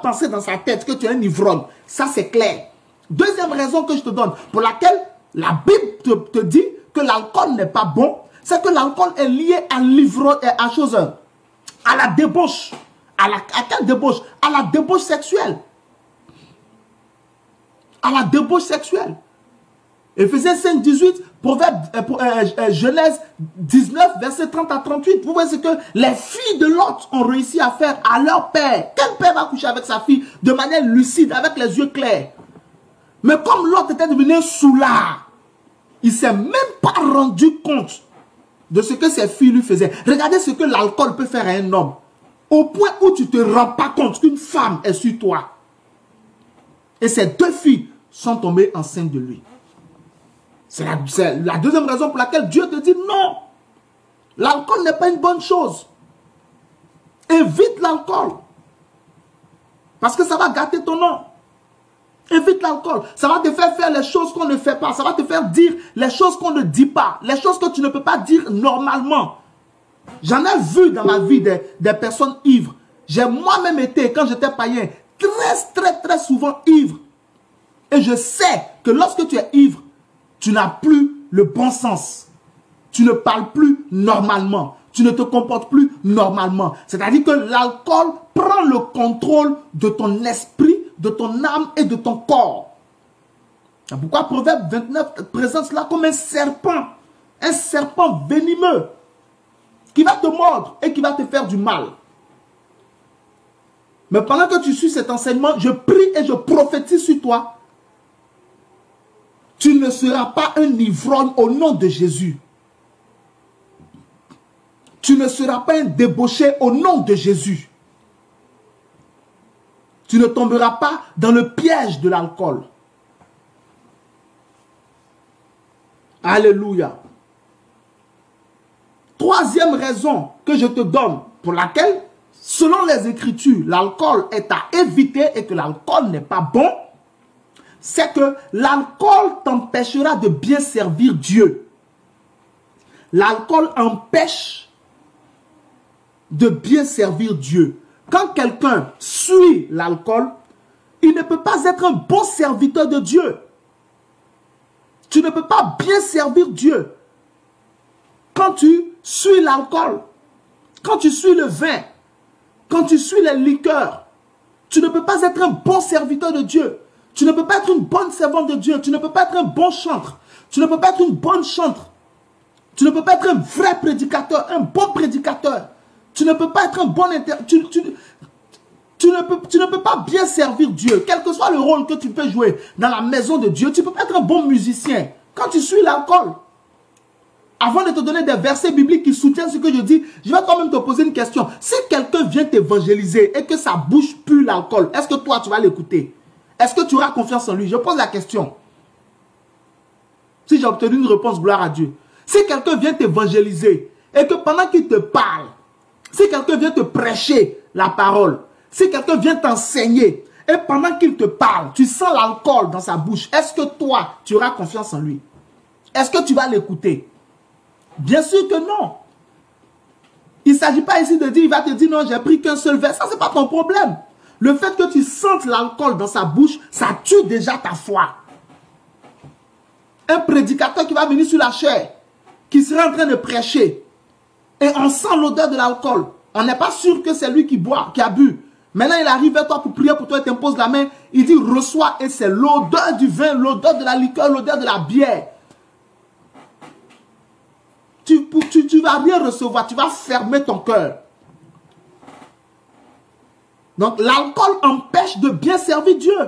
penser dans sa tête que tu es un ivrogne. Ça, c'est clair. Deuxième raison que je te donne, pour laquelle la Bible te dit que l'alcool n'est pas bon, c'est que l'alcool est lié à l'ivrogne, à la débauche. À quelle débauche? À la débauche sexuelle. À la débauche sexuelle. Éphésiens 5, 18, Genèse 19, verset 30 à 38. Vous voyez ce que les filles de Lot ont réussi à faire à leur père. Quel père va coucher avec sa fille de manière lucide, avec les yeux clairs? Mais comme Lot était devenu un soulard, il ne s'est même pas rendu compte de ce que ses filles lui faisaient. Regardez ce que l'alcool peut faire à un homme. Au point où tu ne te rends pas compte qu'une femme est sur toi. Et ces deux filles sont tombées enceintes de lui. C'est la deuxième raison pour laquelle Dieu te dit non. L'alcool n'est pas une bonne chose. Évite l'alcool. Parce que ça va gâter ton nom. Évite l'alcool. Ça va te faire faire les choses qu'on ne fait pas. Ça va te faire dire les choses qu'on ne dit pas. Les choses que tu ne peux pas dire normalement. J'en ai vu dans ma vie des personnes ivres. J'ai moi-même été, quand j'étais païen, très souvent ivre. Et je sais que lorsque tu es ivre, tu n'as plus le bon sens. Tu ne parles plus normalement. Tu ne te comportes plus normalement. C'est-à-dire que l'alcool prend le contrôle de ton esprit, de ton âme et de ton corps. C'est pourquoi Proverbe 29 présente cela comme un serpent venimeux qui va te mordre et qui va te faire du mal. Mais pendant que tu suis cet enseignement, je prie et je prophétise sur toi. Tu ne seras pas un ivrogne au nom de Jésus. Tu ne seras pas un débauché au nom de Jésus. Tu ne tomberas pas dans le piège de l'alcool. Alléluia. Troisième raison que je te donne pour laquelle, selon les Écritures, l'alcool est à éviter et que l'alcool n'est pas bon, c'est que l'alcool t'empêchera de bien servir Dieu. L'alcool empêche de bien servir Dieu. Quand quelqu'un suit l'alcool, il ne peut pas être un bon serviteur de Dieu. Tu ne peux pas bien servir Dieu quand tu suis l'alcool, quand tu suis le vin, quand tu suis les liqueurs. Tu ne peux pas être un bon serviteur de Dieu. Tu ne peux pas être une bonne servante de Dieu. Tu ne peux pas être un bon chantre. Tu ne peux pas être une bonne chantre. Tu ne peux pas être un vrai prédicateur, un bon prédicateur. Tu ne peux pas être un bon tu ne peux pas bien servir Dieu. Quel que soit le rôle que tu peux jouer dans la maison de Dieu, tu ne peux pas être un bon musicien quand tu suis l'alcool. Avant de te donner des versets bibliques qui soutiennent ce que je dis, je vais quand même te poser une question. Si quelqu'un vient t'évangéliser et que sa bouche pue l'alcool, est-ce que toi tu vas l'écouter? Est-ce que tu auras confiance en lui? Je pose la question. Si j'ai obtenu une réponse, gloire à Dieu. Si quelqu'un vient t'évangéliser et que pendant qu'il te parle, si quelqu'un vient te prêcher la parole, si quelqu'un vient t'enseigner et pendant qu'il te parle, tu sens l'alcool dans sa bouche, est-ce que toi, tu auras confiance en lui? Est-ce que tu vas l'écouter? Bien sûr que non. Il ne s'agit pas ici de dire, il va te dire non, j'ai pris qu'un seul verre. Ça, ce n'est pas ton problème. Le fait que tu sentes l'alcool dans sa bouche, ça tue déjà ta foi. Un prédicateur qui va venir sur la chair, qui sera en train de prêcher, et on sent l'odeur de l'alcool. On n'est pas sûr que c'est lui qui boit, qui a bu. Maintenant, il arrive vers toi pour prier pour toi, il t'impose la main, il dit reçois, et c'est l'odeur du vin, l'odeur de la liqueur, l'odeur de la bière. Tu vas rien recevoir, tu vas fermer ton cœur. Donc, l'alcool empêche de bien servir Dieu.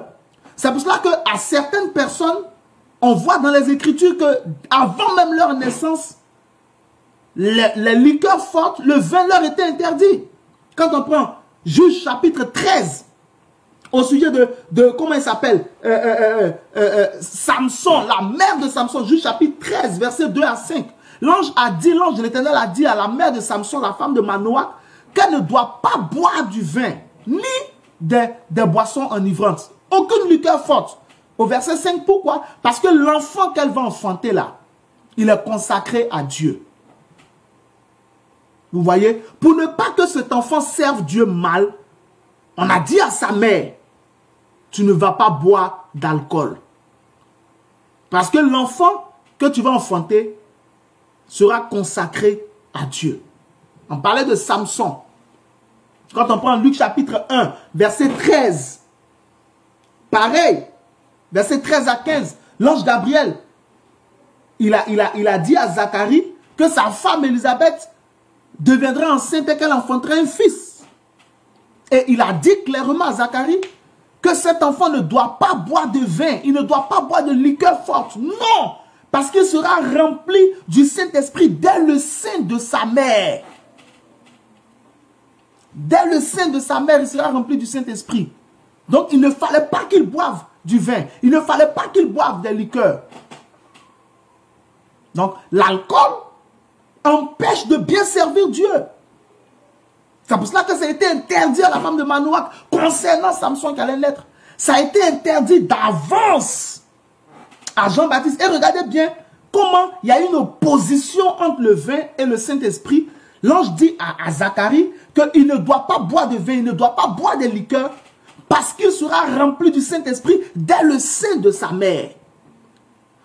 C'est pour cela qu'à certaines personnes, on voit dans les Écritures qu'avant même leur naissance, les liqueurs fortes, le vin leur était interdit. Quand on prend Juge chapitre 13, au sujet de comment il s'appelle, Samson, la mère de Samson, Juge chapitre 13, versets 2 à 5. L'ange de l'Éternel a dit à la mère de Samson, la femme de Manoah, qu'elle ne doit pas boire du vin, ni des boissons enivrantes. Aucune liqueur forte. Au verset 5, pourquoi? Parce que l'enfant qu'elle va enfanter là, il est consacré à Dieu. Vous voyez? Pour ne pas que cet enfant serve Dieu mal, on a dit à sa mère, tu ne vas pas boire d'alcool. Parce que l'enfant que tu vas enfanter sera consacré à Dieu. On parlait de Samson. Quand on prend Luc chapitre 1, verset 13, pareil, verset 13 à 15, l'ange Gabriel, il a dit à Zacharie que sa femme Élisabeth deviendra enceinte et qu'elle enfanterait un fils. Et il a dit clairement à Zacharie que cet enfant ne doit pas boire de vin, il ne doit pas boire de liqueur forte. Non! Parce qu'il sera rempli du Saint-Esprit dès le sein de sa mère. Dès le sein de sa mère, il sera rempli du Saint-Esprit. Donc, il ne fallait pas qu'il boive du vin. Il ne fallait pas qu'il boive des liqueurs. Donc, l'alcool empêche de bien servir Dieu. C'est pour cela que ça a été interdit à la femme de Manoah concernant Samson qui allait naître. Ça a été interdit d'avance à Jean-Baptiste. Et regardez bien comment il y a une opposition entre le vin et le Saint-Esprit. L'ange dit à Zacharie qu'il ne doit pas boire de vin, il ne doit pas boire de liqueur, parce qu'il sera rempli du Saint-Esprit dès le sein de sa mère.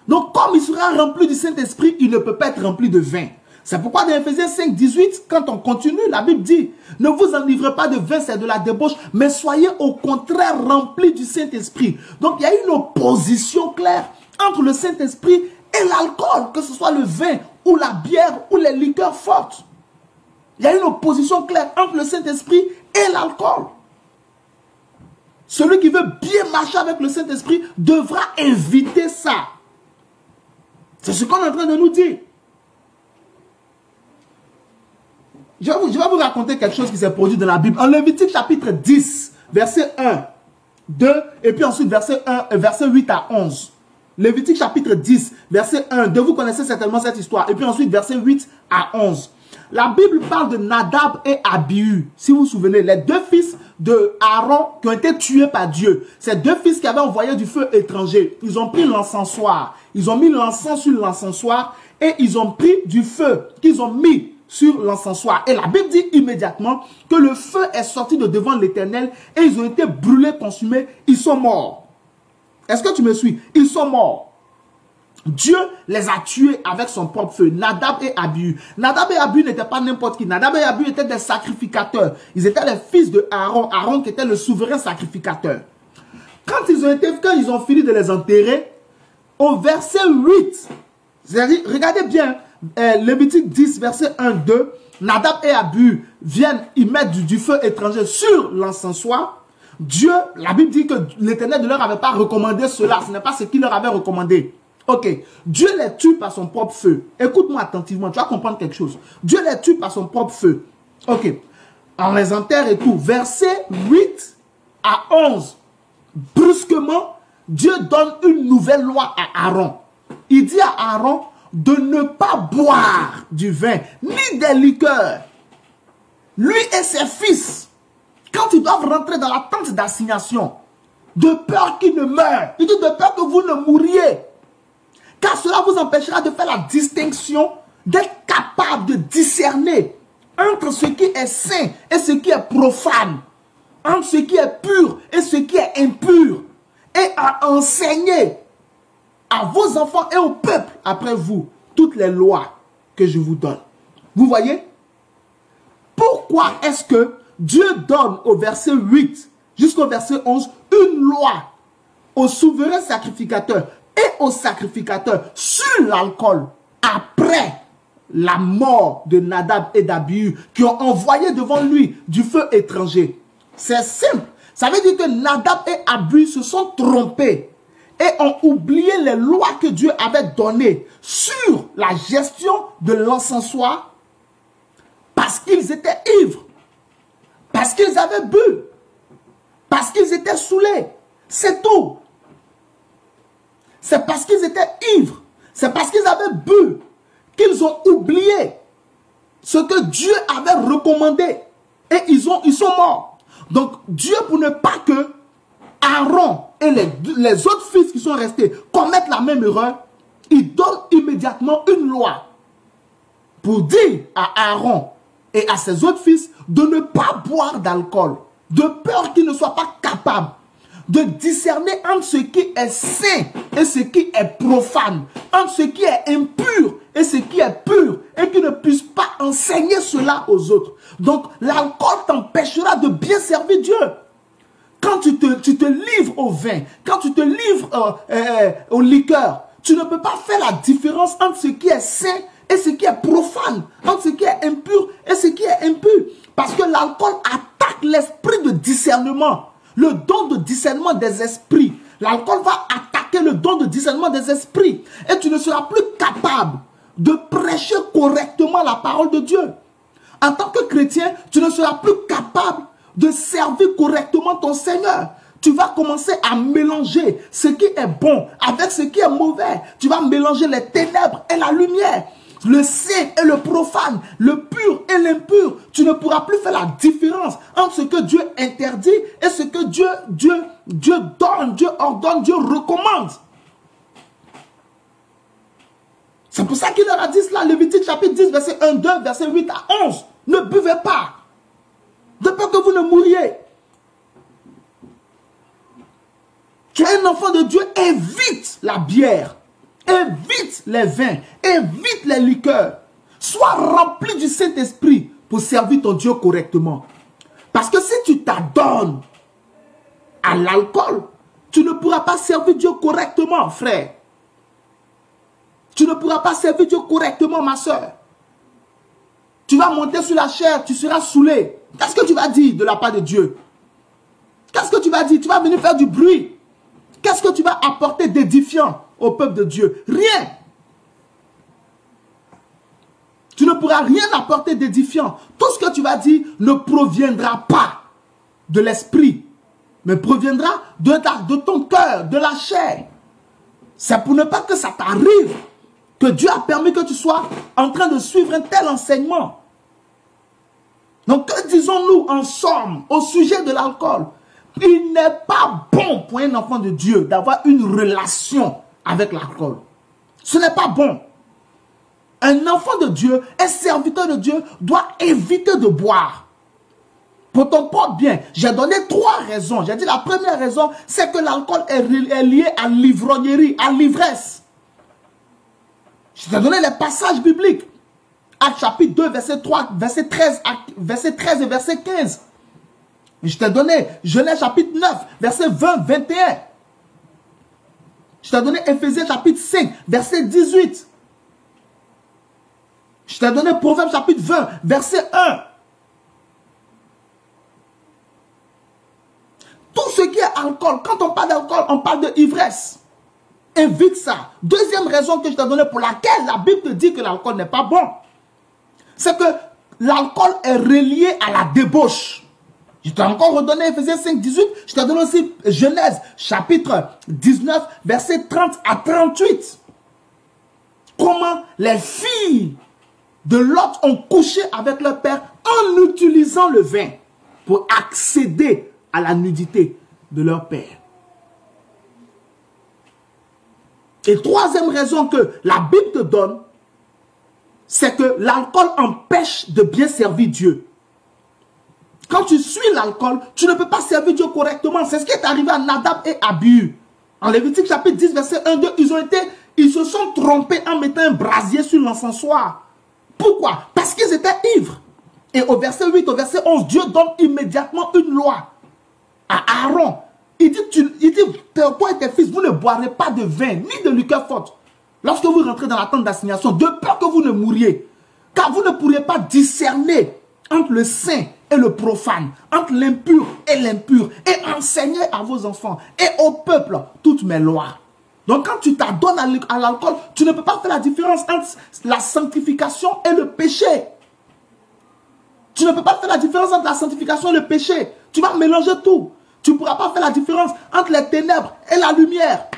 Donc, comme il sera rempli du Saint-Esprit, il ne peut pas être rempli de vin. C'est pourquoi dans Ephésiens 5, 18, quand on continue, la Bible dit, ne vous enivrez pas de vin, c'est de la débauche, mais soyez au contraire remplis du Saint-Esprit. Donc, il y a une opposition claire entre le Saint-Esprit et l'alcool, que ce soit le vin ou la bière ou les liqueurs fortes. Il y a une opposition claire entre le Saint-Esprit et l'alcool. Celui qui veut bien marcher avec le Saint-Esprit devra éviter ça. C'est ce qu'on est en train de nous dire. Je vais vous raconter quelque chose qui s'est produit dans la Bible. En Lévitique chapitre 10, verset 1, 2, et puis ensuite verset 8 à 11. Lévitique chapitre 10, verset 1, 2, vous connaissez certainement cette histoire. Et puis ensuite verset 8 à 11. La Bible parle de Nadab et Abihu. Si vous vous souvenez, les deux fils de Aaron qui ont été tués par Dieu. Ces deux fils qui avaient envoyé du feu étranger. Ils ont pris l'encensoir. Ils ont mis l'encens sur l'encensoir et ils ont pris du feu qu'ils ont mis sur l'encensoir. Et la Bible dit immédiatement que le feu est sorti de devant l'Éternel et ils ont été brûlés, consumés. Ils sont morts. Est-ce que tu me suis? Ils sont morts. Dieu les a tués avec son propre feu. Nadab et Abihu. Nadab et Abihu n'étaient pas n'importe qui. Nadab et Abihu étaient des sacrificateurs. Ils étaient les fils de Aaron. Aaron qui était le souverain sacrificateur. Quand ils ont fini de les enterrer, au verset 8, regardez bien, Lévitique 10, verset 1, 2, Nadab et Abihu viennent y mettre du feu étranger sur l'encensoir. Dieu, la Bible dit que l'Éternel ne leur avait pas recommandé cela. Ce n'est pas ce qu'il leur avait recommandé. Ok, Dieu les tue par son propre feu. Écoute-moi attentivement, tu vas comprendre quelque chose. Dieu les tue par son propre feu. Ok, on les enterre et tout. Verset 8 à 11. Brusquement, Dieu donne une nouvelle loi à Aaron. Il dit à Aaron de ne pas boire du vin, ni des liqueurs. Lui et ses fils, quand ils doivent rentrer dans la tente d'assignation, de peur qu'ils ne meurent, il dit de peur que vous ne mouriez. Car cela vous empêchera de faire la distinction, d'être capable de discerner entre ce qui est saint et ce qui est profane, entre ce qui est pur et ce qui est impur, et à enseigner à vos enfants et au peuple après vous toutes les lois que je vous donne. Vous voyez? Pourquoi est-ce que Dieu donne au verset 8 jusqu'au verset 11 une loi aux souverains sacrificateurs et aux sacrificateurs sur l'alcool après la mort de Nadab et d'Abihu qui ont envoyé devant lui du feu étranger? C'est simple. Ça veut dire que Nadab et Abihu se sont trompés et ont oublié les lois que Dieu avait données sur la gestion de l'encensoir parce qu'ils étaient ivres, parce qu'ils avaient bu, parce qu'ils étaient saoulés. C'est tout. C'est parce qu'ils étaient ivres, c'est parce qu'ils avaient bu qu'ils ont oublié ce que Dieu avait recommandé et ils sont morts. Donc Dieu, pour ne pas que Aaron et les autres fils qui sont restés commettent la même erreur, il donne immédiatement une loi pour dire à Aaron et à ses autres fils de ne pas boire d'alcool, de peur qu'ils ne soient pas capables de discerner entre ce qui est saint et ce qui est profane, entre ce qui est impur et ce qui est pur, et qu'ils ne puissent pas enseigner cela aux autres. Donc l'alcool t'empêchera de bien servir Dieu. Quand tu te livres au vin, quand tu te livres au liqueur, tu ne peux pas faire la différence entre ce qui est saint et ce qui est profane, entre ce qui est impur et ce qui est impur. Parce que l'alcool attaque l'esprit de discernement, le don de discernement des esprits. L'alcool va attaquer le don de discernement des esprits. Et tu ne seras plus capable de prêcher correctement la parole de Dieu. En tant que chrétien, tu ne seras plus capable de servir correctement ton Seigneur. Tu vas commencer à mélanger ce qui est bon avec ce qui est mauvais. Tu vas mélanger les ténèbres et la lumière. le saint et le profane, le pur et l'impur. Tu ne pourras plus faire la différence entre ce que Dieu interdit et ce que Dieu donne, Dieu ordonne, Dieu recommande. C'est pour ça qu'il leur a dit cela, Lévitique chapitre 10, verset 1, 2, verset 8 à 11. Ne buvez pas, de peur que vous ne mouriez. Tu es un enfant de Dieu, évite la bière, évite les vins, évite les liqueurs. Sois rempli du Saint-Esprit pour servir ton Dieu correctement. Parce que si tu t'adonnes à l'alcool, tu ne pourras pas servir Dieu correctement, frère. Tu ne pourras pas servir Dieu correctement, ma soeur. Tu vas monter sur la chair, tu seras saoulé. Qu'est-ce que tu vas dire de la part de Dieu? Qu'est-ce que tu vas dire? Tu vas venir faire du bruit. Qu'est-ce que tu vas apporter d'édifiant au peuple de Dieu? Rien. Tu ne pourras rien apporter d'édifiant. Tout ce que tu vas dire ne proviendra pas de l'esprit, mais proviendra de ton cœur, de la chair. C'est pour ne pas que ça t'arrive que Dieu a permis que tu sois en train de suivre un tel enseignement. Donc, que disons-nous en somme au sujet de l'alcool? Il n'est pas bon pour un enfant de Dieu d'avoir une relation avec l'alcool. Ce n'est pas bon. Un enfant de Dieu, un serviteur de Dieu doit éviter de boire. Pour ton propre bien, j'ai donné 3 raisons. J'ai dit la première raison, c'est que l'alcool est lié à l'ivrognerie, à l'ivresse. Je t'ai donné les passages bibliques. Actes chapitre 2, verset 3, verset 13 et verset 15. Je t'ai donné Genèse chapitre 9, verset 20, 21. Je t'ai donné Éphésiens chapitre 5, verset 18. Je t'ai donné Proverbes chapitre 20, verset 1. Tout ce qui est alcool, quand on parle d'alcool, on parle de ivresse. Évite ça. Deuxième raison que je t'ai donnée pour laquelle la Bible te dit que l'alcool n'est pas bon, c'est que l'alcool est relié à la débauche. Je t'ai encore redonné Éphésiens 5, 18. Je t'ai donné aussi Genèse chapitre 19, verset 30 à 38. Comment les filles de Lot ont couché avec leur père en utilisant le vin pour accéder à la nudité de leur père. Et troisième raison que la Bible te donne, c'est que l'alcool empêche de bien servir Dieu. Quand tu suis l'alcool, tu ne peux pas servir Dieu correctement. C'est ce qui est arrivé à Nadab et Abihu. En Lévitique chapitre 10, verset 1, 2, ils se sont trompés en mettant un brasier sur l'encensoir. Pourquoi? Parce qu'ils étaient ivres. Et au verset 8, au verset 11, Dieu donne immédiatement une loi à Aaron. Il dit, toi et tes fils, vous ne boirez pas de vin, ni de liqueur forte, lorsque vous rentrez dans la tente d'assignation, de peur que vous ne mouriez. Car vous ne pourrez pas discerner entre le saint et le profane, entre l'impur et l'impur, et enseigner à vos enfants et au peuple toutes mes lois. Donc quand tu t'adonnes à l'alcool, tu ne peux pas faire la différence entre la sanctification et le péché. Tu ne peux pas faire la différence entre la sanctification et le péché. Tu vas mélanger tout. Tu ne pourras pas faire la différence entre les ténèbres et la lumière,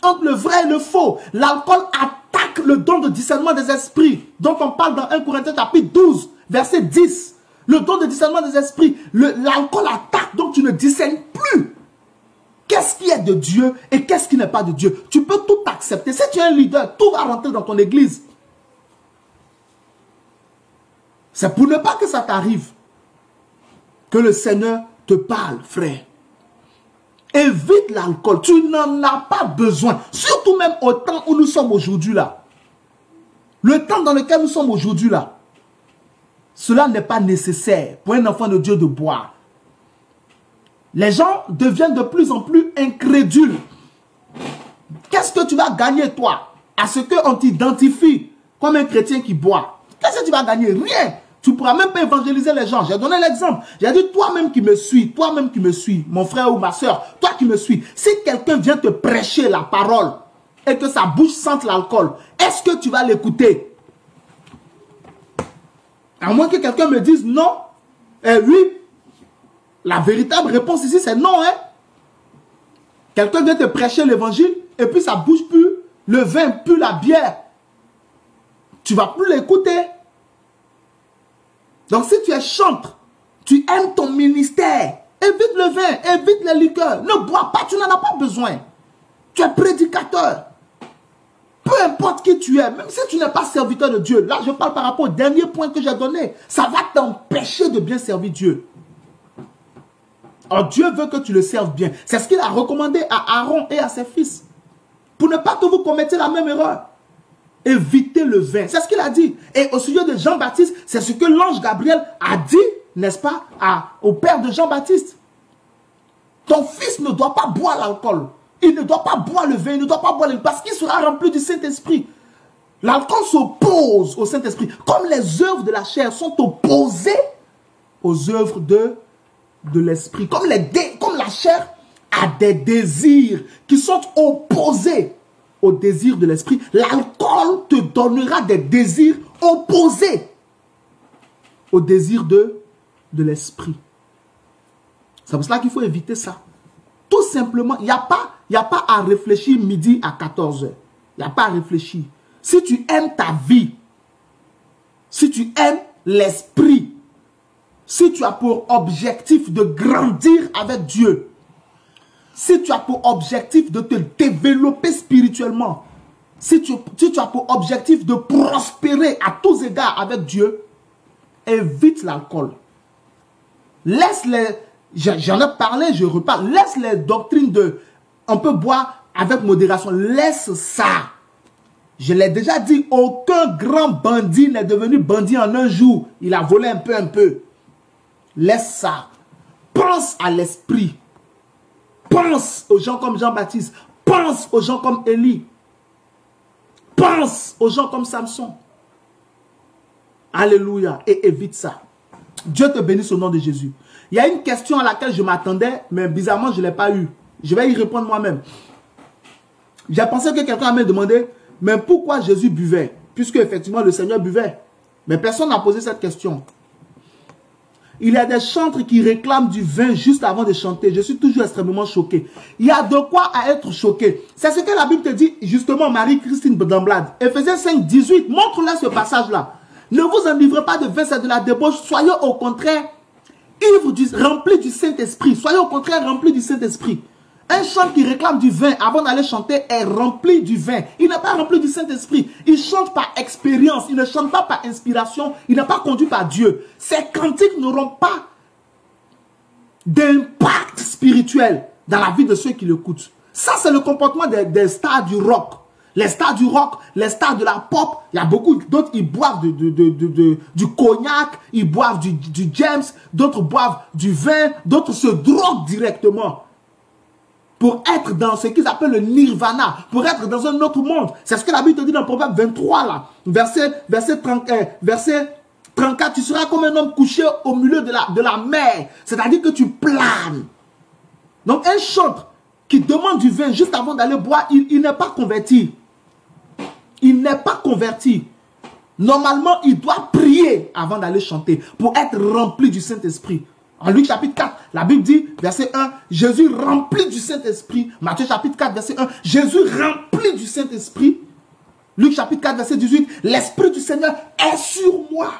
entre le vrai et le faux. L'alcool attaque le don de discernement des esprits, dont on parle dans 1 Corinthiens chapitre 12, verset 10. Le don de discernement des esprits, l'alcool attaque, donc tu ne discernes plus. Qu'est-ce qui est de Dieu et qu'est-ce qui n'est pas de Dieu? Tu peux tout accepter. Si tu es un leader, tout va rentrer dans ton église. C'est pour ne pas que ça t'arrive que le Seigneur te parle, frère. Évite l'alcool. Tu n'en as pas besoin. Surtout même au temps où nous sommes aujourd'hui là. Le temps dans lequel nous sommes aujourd'hui là. Cela n'est pas nécessaire pour un enfant de Dieu de boire. Les gens deviennent de plus en plus incrédules. Qu'est-ce que tu vas gagner toi à ce qu'on t'identifie comme un chrétien qui boit? Qu'est-ce que tu vas gagner? Rien. Tu ne pourras même pas évangéliser les gens. J'ai donné l'exemple. J'ai dit, toi-même qui me suis, mon frère ou ma soeur, toi qui me suis, si quelqu'un vient te prêcher la parole et que sa bouche sente l'alcool, est-ce que tu vas l'écouter? À moins que quelqu'un me dise non, oui, la véritable réponse ici c'est non. Hein? Quelqu'un vient te prêcher l'évangile et puis sa bouche pue le vin, pue la bière. tu ne vas plus l'écouter. Donc si tu es chantre, tu aimes ton ministère, évite le vin, évite les liqueurs. Ne bois pas, tu n'en as pas besoin. Tu es prédicateur. Peu importe qui tu es, même si tu n'es pas serviteur de Dieu. Là, je parle par rapport au dernier point que j'ai donné. Ça va t'empêcher de bien servir Dieu. Alors Dieu veut que tu le serves bien. C'est ce qu'il a recommandé à Aaron et à ses fils. Pour ne pas que vous commettiez la même erreur. Évitez le vin. C'est ce qu'il a dit. Et au sujet de Jean-Baptiste, c'est ce que l'ange Gabriel a dit, n'est-ce pas, au père de Jean-Baptiste. Ton fils ne doit pas boire l'alcool. Il ne doit pas boire le vin, il ne doit pas boire le vin, parce qu'il sera rempli du Saint-Esprit. L'alcool s'oppose au Saint-Esprit. Comme les œuvres de la chair sont opposées aux œuvres de l'Esprit. Comme la chair a des désirs qui sont opposés aux désirs de l'Esprit, l'alcool te donnera des désirs opposés aux désirs de l'Esprit. C'est pour cela qu'il faut éviter ça. Tout simplement, il n'y a pas à réfléchir midi à 14 h. Il n'y a pas à réfléchir. Si tu aimes ta vie, si tu aimes l'esprit, si tu as pour objectif de grandir avec Dieu, si tu as pour objectif de te développer spirituellement, si tu as pour objectif de prospérer à tous égards avec Dieu, évite l'alcool. Laisse les... J'en ai parlé, je reparle. Laisse les doctrines de... On peut boire avec modération. Laisse ça. Je l'ai déjà dit, aucun grand bandit n'est devenu bandit en un jour. Il a volé un peu. Laisse ça. Pense à l'esprit. Pense aux gens comme Jean-Baptiste. Pense aux gens comme Élie. Pense aux gens comme Samson. Alléluia. Et évite ça. Dieu te bénisse au nom de Jésus. Il y a une question à laquelle je m'attendais, mais bizarrement, je ne l'ai pas eu. Je vais y répondre moi-même. J'ai pensé que quelqu'un m'ait demandé, mais pourquoi Jésus buvait? Puisque effectivement le Seigneur buvait. Mais personne n'a posé cette question. Il y a des chantres qui réclament du vin juste avant de chanter. Je suis toujours extrêmement choqué. Il y a de quoi à être choqué. C'est ce que la Bible te dit, justement, Marie-Christine Damblade. Éphésiens 5, 18. Montre-leur ce passage-là. Ne vous enivrez pas de vin, c'est de la débauche. Soyez au contraire remplis du Saint-Esprit. Soyez au contraire remplis du Saint-Esprit. Un chant qui réclame du vin avant d'aller chanter est rempli du vin. Il n'est pas rempli du Saint-Esprit. Il chante par expérience. Il ne chante pas par inspiration. Il n'est pas conduit par Dieu. Ces cantiques n'auront pas d'impact spirituel dans la vie de ceux qui l'écoutent. Ça, c'est le comportement des stars du rock. Les stars du rock, les stars de la pop, il y a beaucoup d'autres, ils boivent du cognac, ils boivent du James, d'autres boivent du vin, d'autres se droguent directement. Pour être dans ce qu'ils appellent le nirvana, pour être dans un autre monde. C'est ce que la Bible te dit dans Proverbe 23, là, verset 34, tu seras comme un homme couché au milieu de la mer, c'est-à-dire que tu planes. Donc un chantre qui demande du vin juste avant d'aller boire, il n'est pas converti. Il n'est pas converti. Normalement, il doit prier avant d'aller chanter pour être rempli du Saint-Esprit. En Luc chapitre 4, la Bible dit, verset 1, Jésus rempli du Saint-Esprit. Matthieu chapitre 4, verset 1, Jésus rempli du Saint-Esprit. Luc chapitre 4, verset 18, l'Esprit du Seigneur est sur moi.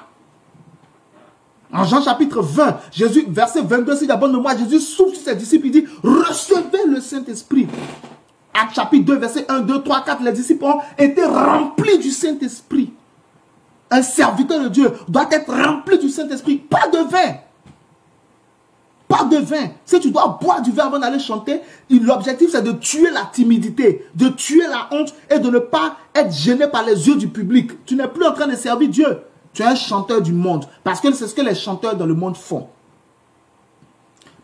En Jean chapitre 20, Jésus, verset 22, c'est d'abord de moi, Jésus souffle sur ses disciples, il dit, recevez le Saint-Esprit. Acte chapitre 2, verset 1, 2, 3, 4, les disciples ont été remplis du Saint-Esprit. Un serviteur de Dieu doit être rempli du Saint-Esprit, pas de vin. Pas de vin. Si tu dois boire du vin avant d'aller chanter, l'objectif c'est de tuer la timidité, de tuer la honte et de ne pas être gêné par les yeux du public. Tu n'es plus en train de servir Dieu. Tu es un chanteur du monde. Parce que c'est ce que les chanteurs dans le monde font.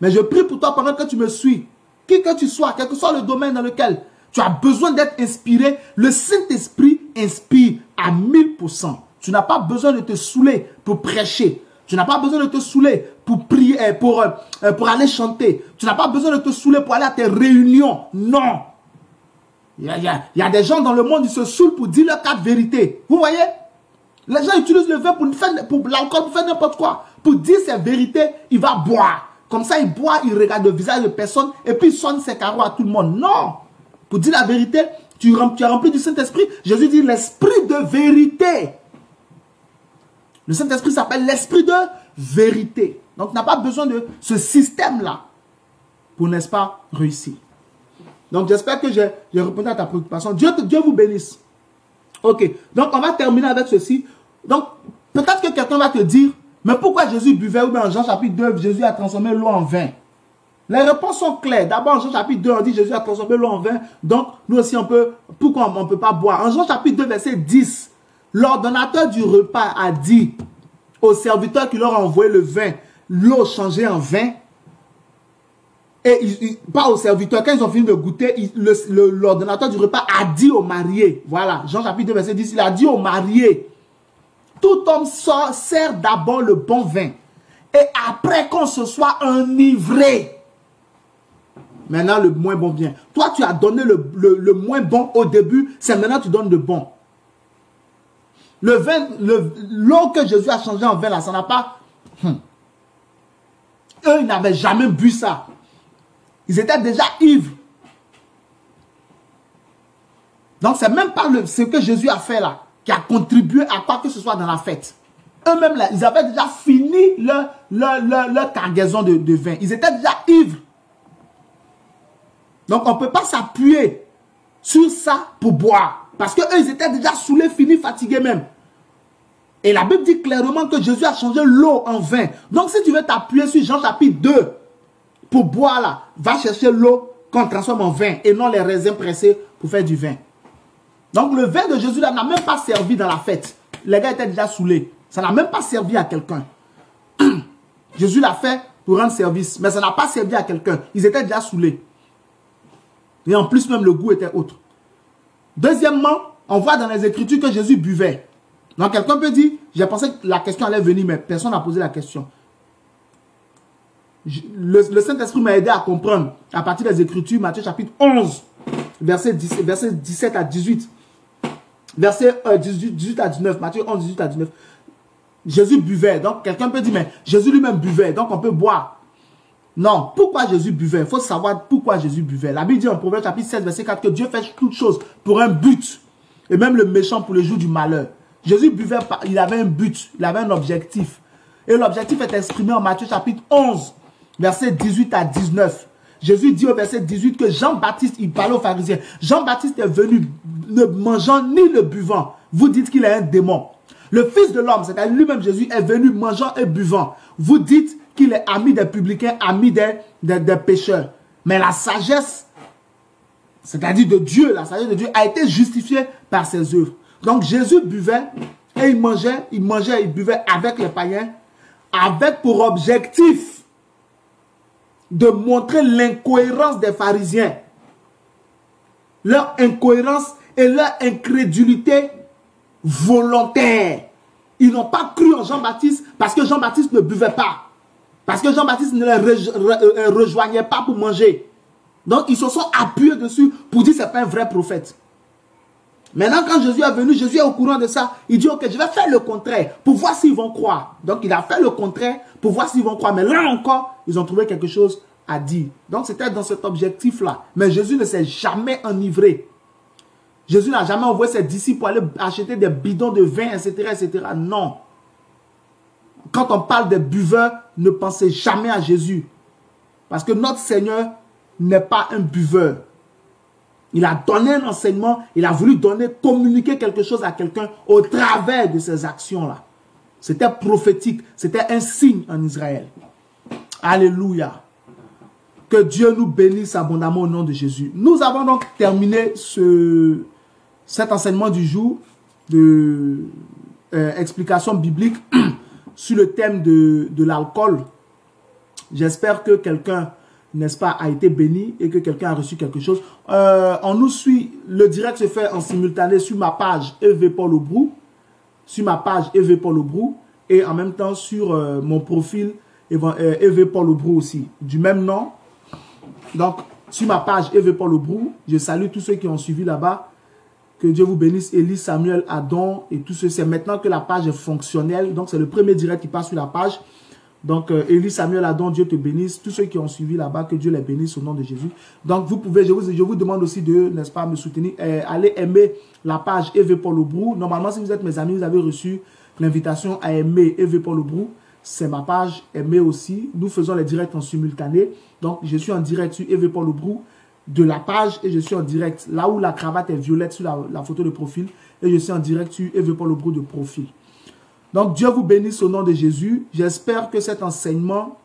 Mais je prie pour toi pendant que tu me suis. Qui que tu sois, quel que soit le domaine dans lequel tu as besoin d'être inspiré, le Saint-Esprit inspire à 1000%. Tu n'as pas besoin de te saouler pour prêcher. Tu n'as pas besoin de te saouler pour prier, pour aller chanter. Tu n'as pas besoin de te saouler pour aller à tes réunions. Non. Il y a des gens dans le monde, ils se saoulent pour dire leurs 4 vérités. Vous voyez? Les gens utilisent le vin pour l'alcool, pour faire n'importe quoi. Pour dire ses vérités, il va boire. Comme ça, il boit, il regarde le visage de personne et puis il sonne ses carreaux à tout le monde. Non. Pour dire la vérité, tu es rempli du Saint-Esprit. Jésus dit l'esprit de vérité Le Saint-Esprit s'appelle l'Esprit de vérité. Donc, tu n'as pas besoin de ce système-là pour, n'est-ce pas, réussir. Donc, j'espère que j'ai répondu à ta préoccupation. Dieu vous bénisse. Ok. Donc, on va terminer avec ceci. Donc, peut-être que quelqu'un va te dire, mais pourquoi Jésus buvait? Ou bien en Jean chapitre 2, Jésus a transformé l'eau en vin. Les réponses sont claires. D'abord, en Jean chapitre 2, on dit Jésus a transformé l'eau en vin. Donc, nous aussi, pourquoi on ne peut pas boire? En Jean chapitre 2, verset 10, l'ordonnateur du repas a dit aux serviteurs qui leur ont envoyé le vin, l'eau changée en vin. Et pas aux serviteurs, quand ils ont fini de goûter, l'ordonnateur du repas a dit aux mariés, voilà, Jean chapitre 2, verset 10, il a dit aux mariés, tout homme sert d'abord le bon vin, et après qu'on se soit enivré, maintenant le moins bon vient. Toi, tu as donné le moins bon au début, c'est maintenant tu donnes le bon. Le vin, l'eau que Jésus a changé en vin, là, ça n'a pas... Eux, ils n'avaient jamais bu ça. Ils étaient déjà ivres. Donc, c'est même pas ce que Jésus a fait là, qui a contribué à quoi que ce soit dans la fête. Eux-mêmes, là, ils avaient déjà fini leur cargaison de vin. Ils étaient déjà ivres. Donc, on ne peut pas s'appuyer sur ça pour boire. Parce qu'eux, ils étaient déjà saoulés, finis, fatigués même. Et la Bible dit clairement que Jésus a changé l'eau en vin. Donc, si tu veux t'appuyer sur Jean chapitre 2 pour boire là, va chercher l'eau qu'on transforme en vin et non les raisins pressés pour faire du vin. Donc, le vin de Jésus là n'a même pas servi dans la fête. Les gars étaient déjà saoulés. Ça n'a même pas servi à quelqu'un. Jésus l'a fait pour rendre service, mais ça n'a pas servi à quelqu'un. Ils étaient déjà saoulés. Et en plus, même le goût était autre. Deuxièmement, on voit dans les Écritures que Jésus buvait. Donc, quelqu'un peut dire, j'ai pensé que la question allait venir, mais personne n'a posé la question. Le Saint-Esprit m'a aidé à comprendre, à partir des Écritures, Matthieu chapitre 11, verset 17 à 18. Verset 18 à 19, Matthieu 11, 18 à 19. Jésus buvait. Donc, quelqu'un peut dire, mais Jésus lui-même buvait, donc on peut boire. Non, pourquoi Jésus buvait? Il faut savoir pourquoi Jésus buvait. La Bible dit en Proverbe chapitre 16, verset 4, que Dieu fait toutes choses pour un but. Et même le méchant pour le jour du malheur. Jésus buvait, il avait un but, il avait un objectif. Et l'objectif est exprimé en Matthieu chapitre 11, verset 18 à 19. Jésus dit au verset 18 que Jean-Baptiste, il parlait aux pharisiens. Jean-Baptiste est venu ne mangeant ni ne buvant. Vous dites qu'il est un démon. Le Fils de l'homme, c'est-à-dire lui-même Jésus, est venu mangeant et buvant. Vous dites qu'il est ami des publicains, ami des pécheurs. Mais la sagesse, c'est-à-dire de Dieu, la sagesse de Dieu a été justifiée par ses œuvres. Donc Jésus buvait et il mangeait, il buvait avec les païens, avec pour objectif de montrer l'incohérence des pharisiens. Leur incohérence et leur incrédulité volontaire. Ils n'ont pas cru en Jean-Baptiste parce que Jean-Baptiste ne buvait pas. Parce que Jean-Baptiste ne les rejoignait pas pour manger. Donc ils se sont appuyés dessus pour dire que ce n'est pas un vrai prophète. Maintenant quand Jésus est venu, Jésus est au courant de ça. Il dit ok, je vais faire le contraire pour voir s'ils vont croire. Donc il a fait le contraire pour voir s'ils vont croire. Mais là encore, ils ont trouvé quelque chose à dire. Donc c'était dans cet objectif-là. Mais Jésus ne s'est jamais enivré. Jésus n'a jamais envoyé ses disciples pour aller acheter des bidons de vin, etc., etc. Non. Quand on parle des buveurs, ne pensez jamais à Jésus. Parce que notre Seigneur n'est pas un buveur. Il a donné un enseignement, il a voulu communiquer quelque chose à quelqu'un au travers de ces actions-là. C'était prophétique, c'était un signe en Israël. Alléluia. Que Dieu nous bénisse abondamment au nom de Jésus. Nous avons donc terminé cet enseignement du jour de explication biblique sur le thème de l'alcool. J'espère que quelqu'un, n'est-ce pas, a été béni et que quelqu'un a reçu quelque chose. On nous suit, le direct se fait en simultané sur ma page EV Paul Aubrou, et en même temps sur mon profil EV Paul Aubrou aussi, du même nom. Donc, sur ma page EV Paul Aubrou, je salue tous ceux qui ont suivi là-bas. Que Dieu vous bénisse, Élie, Samuel, Adon et tout ceci. C'est maintenant que la page est fonctionnelle. Donc, c'est le premier direct qui passe sur la page. Donc, Élie, Samuel, Adon, Dieu te bénisse. Tous ceux qui ont suivi là-bas, que Dieu les bénisse au nom de Jésus. Donc, vous pouvez, je vous demande aussi de, n'est-ce pas, me soutenir. Allez aimer la page EV Paul Aubrou. Normalement, si vous êtes mes amis, vous avez reçu l'invitation à aimer EV Paul Aubrou. C'est ma page, aimer aussi. Nous faisons les directs en simultané. Donc, je suis en direct sur EV Paul Aubrou de la page et je suis en direct là où la cravate est violette sur la photo de profil et je suis en direct sur EV Paul Aubrou de profil. Donc, Dieu vous bénisse au nom de Jésus. J'espère que cet enseignement...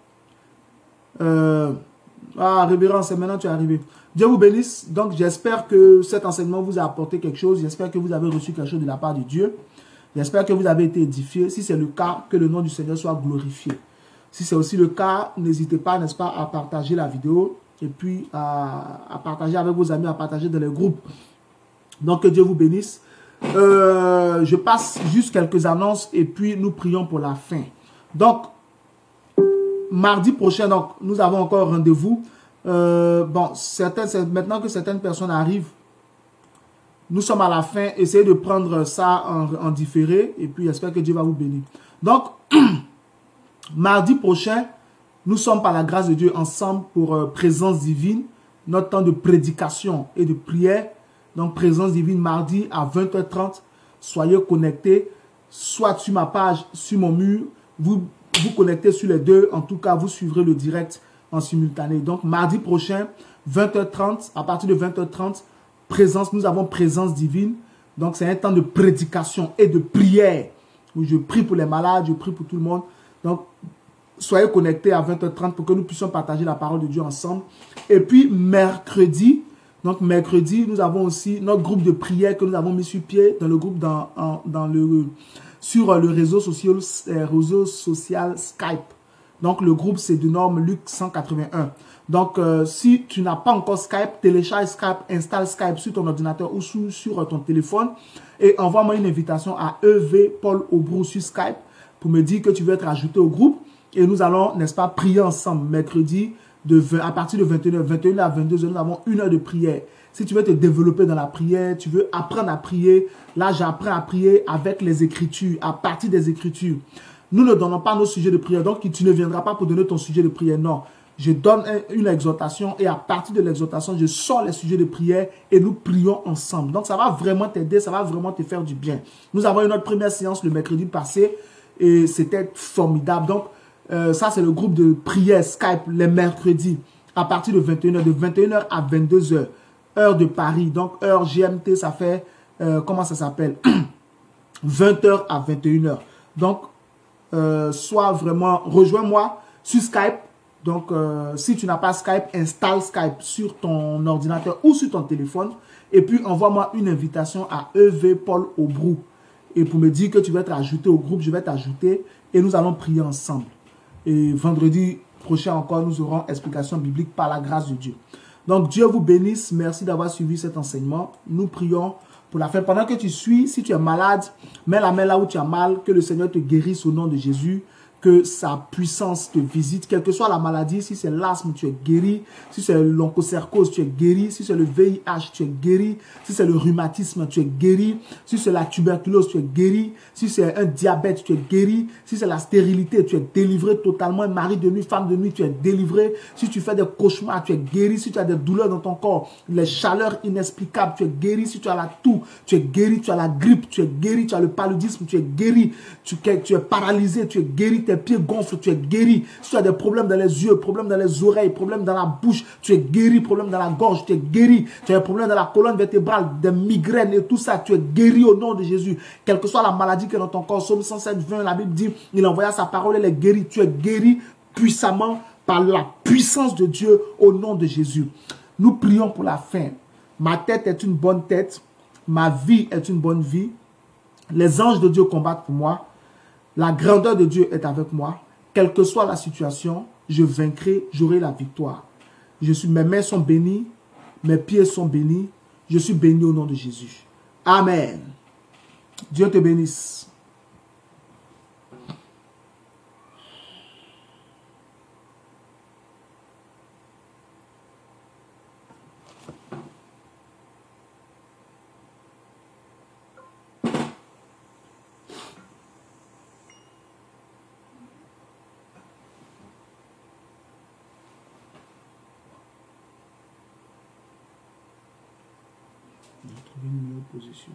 révérend, c'est maintenant que tu es arrivé. Dieu vous bénisse. Donc, j'espère que cet enseignement vous a apporté quelque chose. J'espère que vous avez reçu quelque chose de la part de Dieu. J'espère que vous avez été édifié. Si c'est le cas, que le nom du Seigneur soit glorifié. Si c'est aussi le cas, n'hésitez pas, n'est-ce pas, à partager la vidéo et puis à partager avec vos amis, à partager dans les groupes. Donc, que Dieu vous bénisse. Je passe juste quelques annonces et puis nous prions pour la fin. Donc, mardi prochain, donc, nous avons encore rendez-vous. Bon, maintenant que certaines personnes arrivent, nous sommes à la fin. Essayez de prendre ça en différé. Et puis, j'espère que Dieu va vous bénir. Donc, mardi prochain, nous sommes par la grâce de Dieu ensemble pour présence divine. Notre temps de prédication et de prière. Donc, présence divine mardi à 20h30. Soyez connectés. Soit sur ma page, sur mon mur. Vous connectez sur les deux. En tout cas, vous suivrez le direct en simultané. Donc, mardi prochain, 20h30. À partir de 20h30, nous avons présence divine. Donc, c'est un temps de prédication et de prière. Où je prie pour les malades, je prie pour tout le monde. Donc, soyez connectés à 20h30 pour que nous puissions partager la parole de Dieu ensemble. Et puis, mercredi, nous avons aussi notre groupe de prière que nous avons mis sur pied dans le groupe sur le réseau social Skype. Donc, le groupe, c'est du nom Luc 181. Donc, si tu n'as pas encore Skype, télécharge Skype, installe Skype sur ton ordinateur ou sur ton téléphone et envoie-moi une invitation à EV Paul Aubrou sur Skype pour me dire que tu veux être ajouté au groupe. Et nous allons, n'est-ce pas, prier ensemble mercredi à partir de 21h à 22h. Nous avons 1 heure de prière. Si tu veux te développer dans la prière, tu veux apprendre à prier, là, j'apprends à prier avec les Écritures, à partir des Écritures. Nous ne donnons pas nos sujets de prière. Donc, tu ne viendras pas pour donner ton sujet de prière. Non. Je donne une exhortation et à partir de l'exhortation, je sors les sujets de prière et nous prions ensemble. Donc, ça va vraiment t'aider, ça va vraiment te faire du bien. Nous avons eu notre première séance le mercredi passé et c'était formidable. Donc, ça, c'est le groupe de prière Skype les mercredis à partir de 21h, de 21h à 22h, heure de Paris. Donc, heure GMT, ça fait, comment ça s'appelle 20h à 21h. Donc, soit vraiment, rejoins-moi sur Skype. Donc, si tu n'as pas Skype, installe Skype sur ton ordinateur ou sur ton téléphone. Et puis, envoie-moi une invitation à EV Paul Aubrou. Et pour me dire que tu vas être ajouté au groupe, je vais t'ajouter et nous allons prier ensemble. Et vendredi prochain encore, nous aurons explication biblique par la grâce de Dieu. Donc, Dieu vous bénisse. Merci d'avoir suivi cet enseignement. Nous prions pour la fin. Pendant que tu suis, si tu es malade, mets la main là où tu as mal. Que le Seigneur te guérisse au nom de Jésus. Que sa puissance te visite. Quelle que soit la maladie, si c'est l'asthme, tu es guéri. Si c'est l'onchocercose, tu es guéri. Si c'est le VIH, tu es guéri. Si c'est le rhumatisme, tu es guéri. Si c'est la tuberculose, tu es guéri. Si c'est un diabète, tu es guéri. Si c'est la stérilité, tu es délivré totalement. Mari de nuit, femme de nuit, tu es délivré. Si tu fais des cauchemars, tu es guéri. Si tu as des douleurs dans ton corps, les chaleurs inexplicables, tu es guéri. Si tu as la toux, tu es guéri. Tu as la grippe, tu es guéri. Tu as le paludisme, tu es guéri. Tu es paralysé, tu es guéri. Tes pieds gonflent, tu es guéri. Si tu as des problèmes dans les yeux, problèmes dans les oreilles, problèmes dans la bouche, tu es guéri. Problèmes dans la gorge, tu es guéri. Tu as des problèmes dans la colonne vertébrale, des migraines et tout ça, tu es guéri au nom de Jésus. Quelle que soit la maladie qui est dans ton corps, Psaume 107, 20, la Bible dit, il envoya sa parole et les guérit. Tu es guéri puissamment par la puissance de Dieu au nom de Jésus. Nous prions pour la fin. Ma tête est une bonne tête. Ma vie est une bonne vie. Les anges de Dieu combattent pour moi. La grandeur de Dieu est avec moi. Quelle que soit la situation, je vaincrai, j'aurai la victoire. Mes mains sont bénies, mes pieds sont bénis. Je suis béni au nom de Jésus. Amen. Dieu te bénisse. Trouver une meilleure position.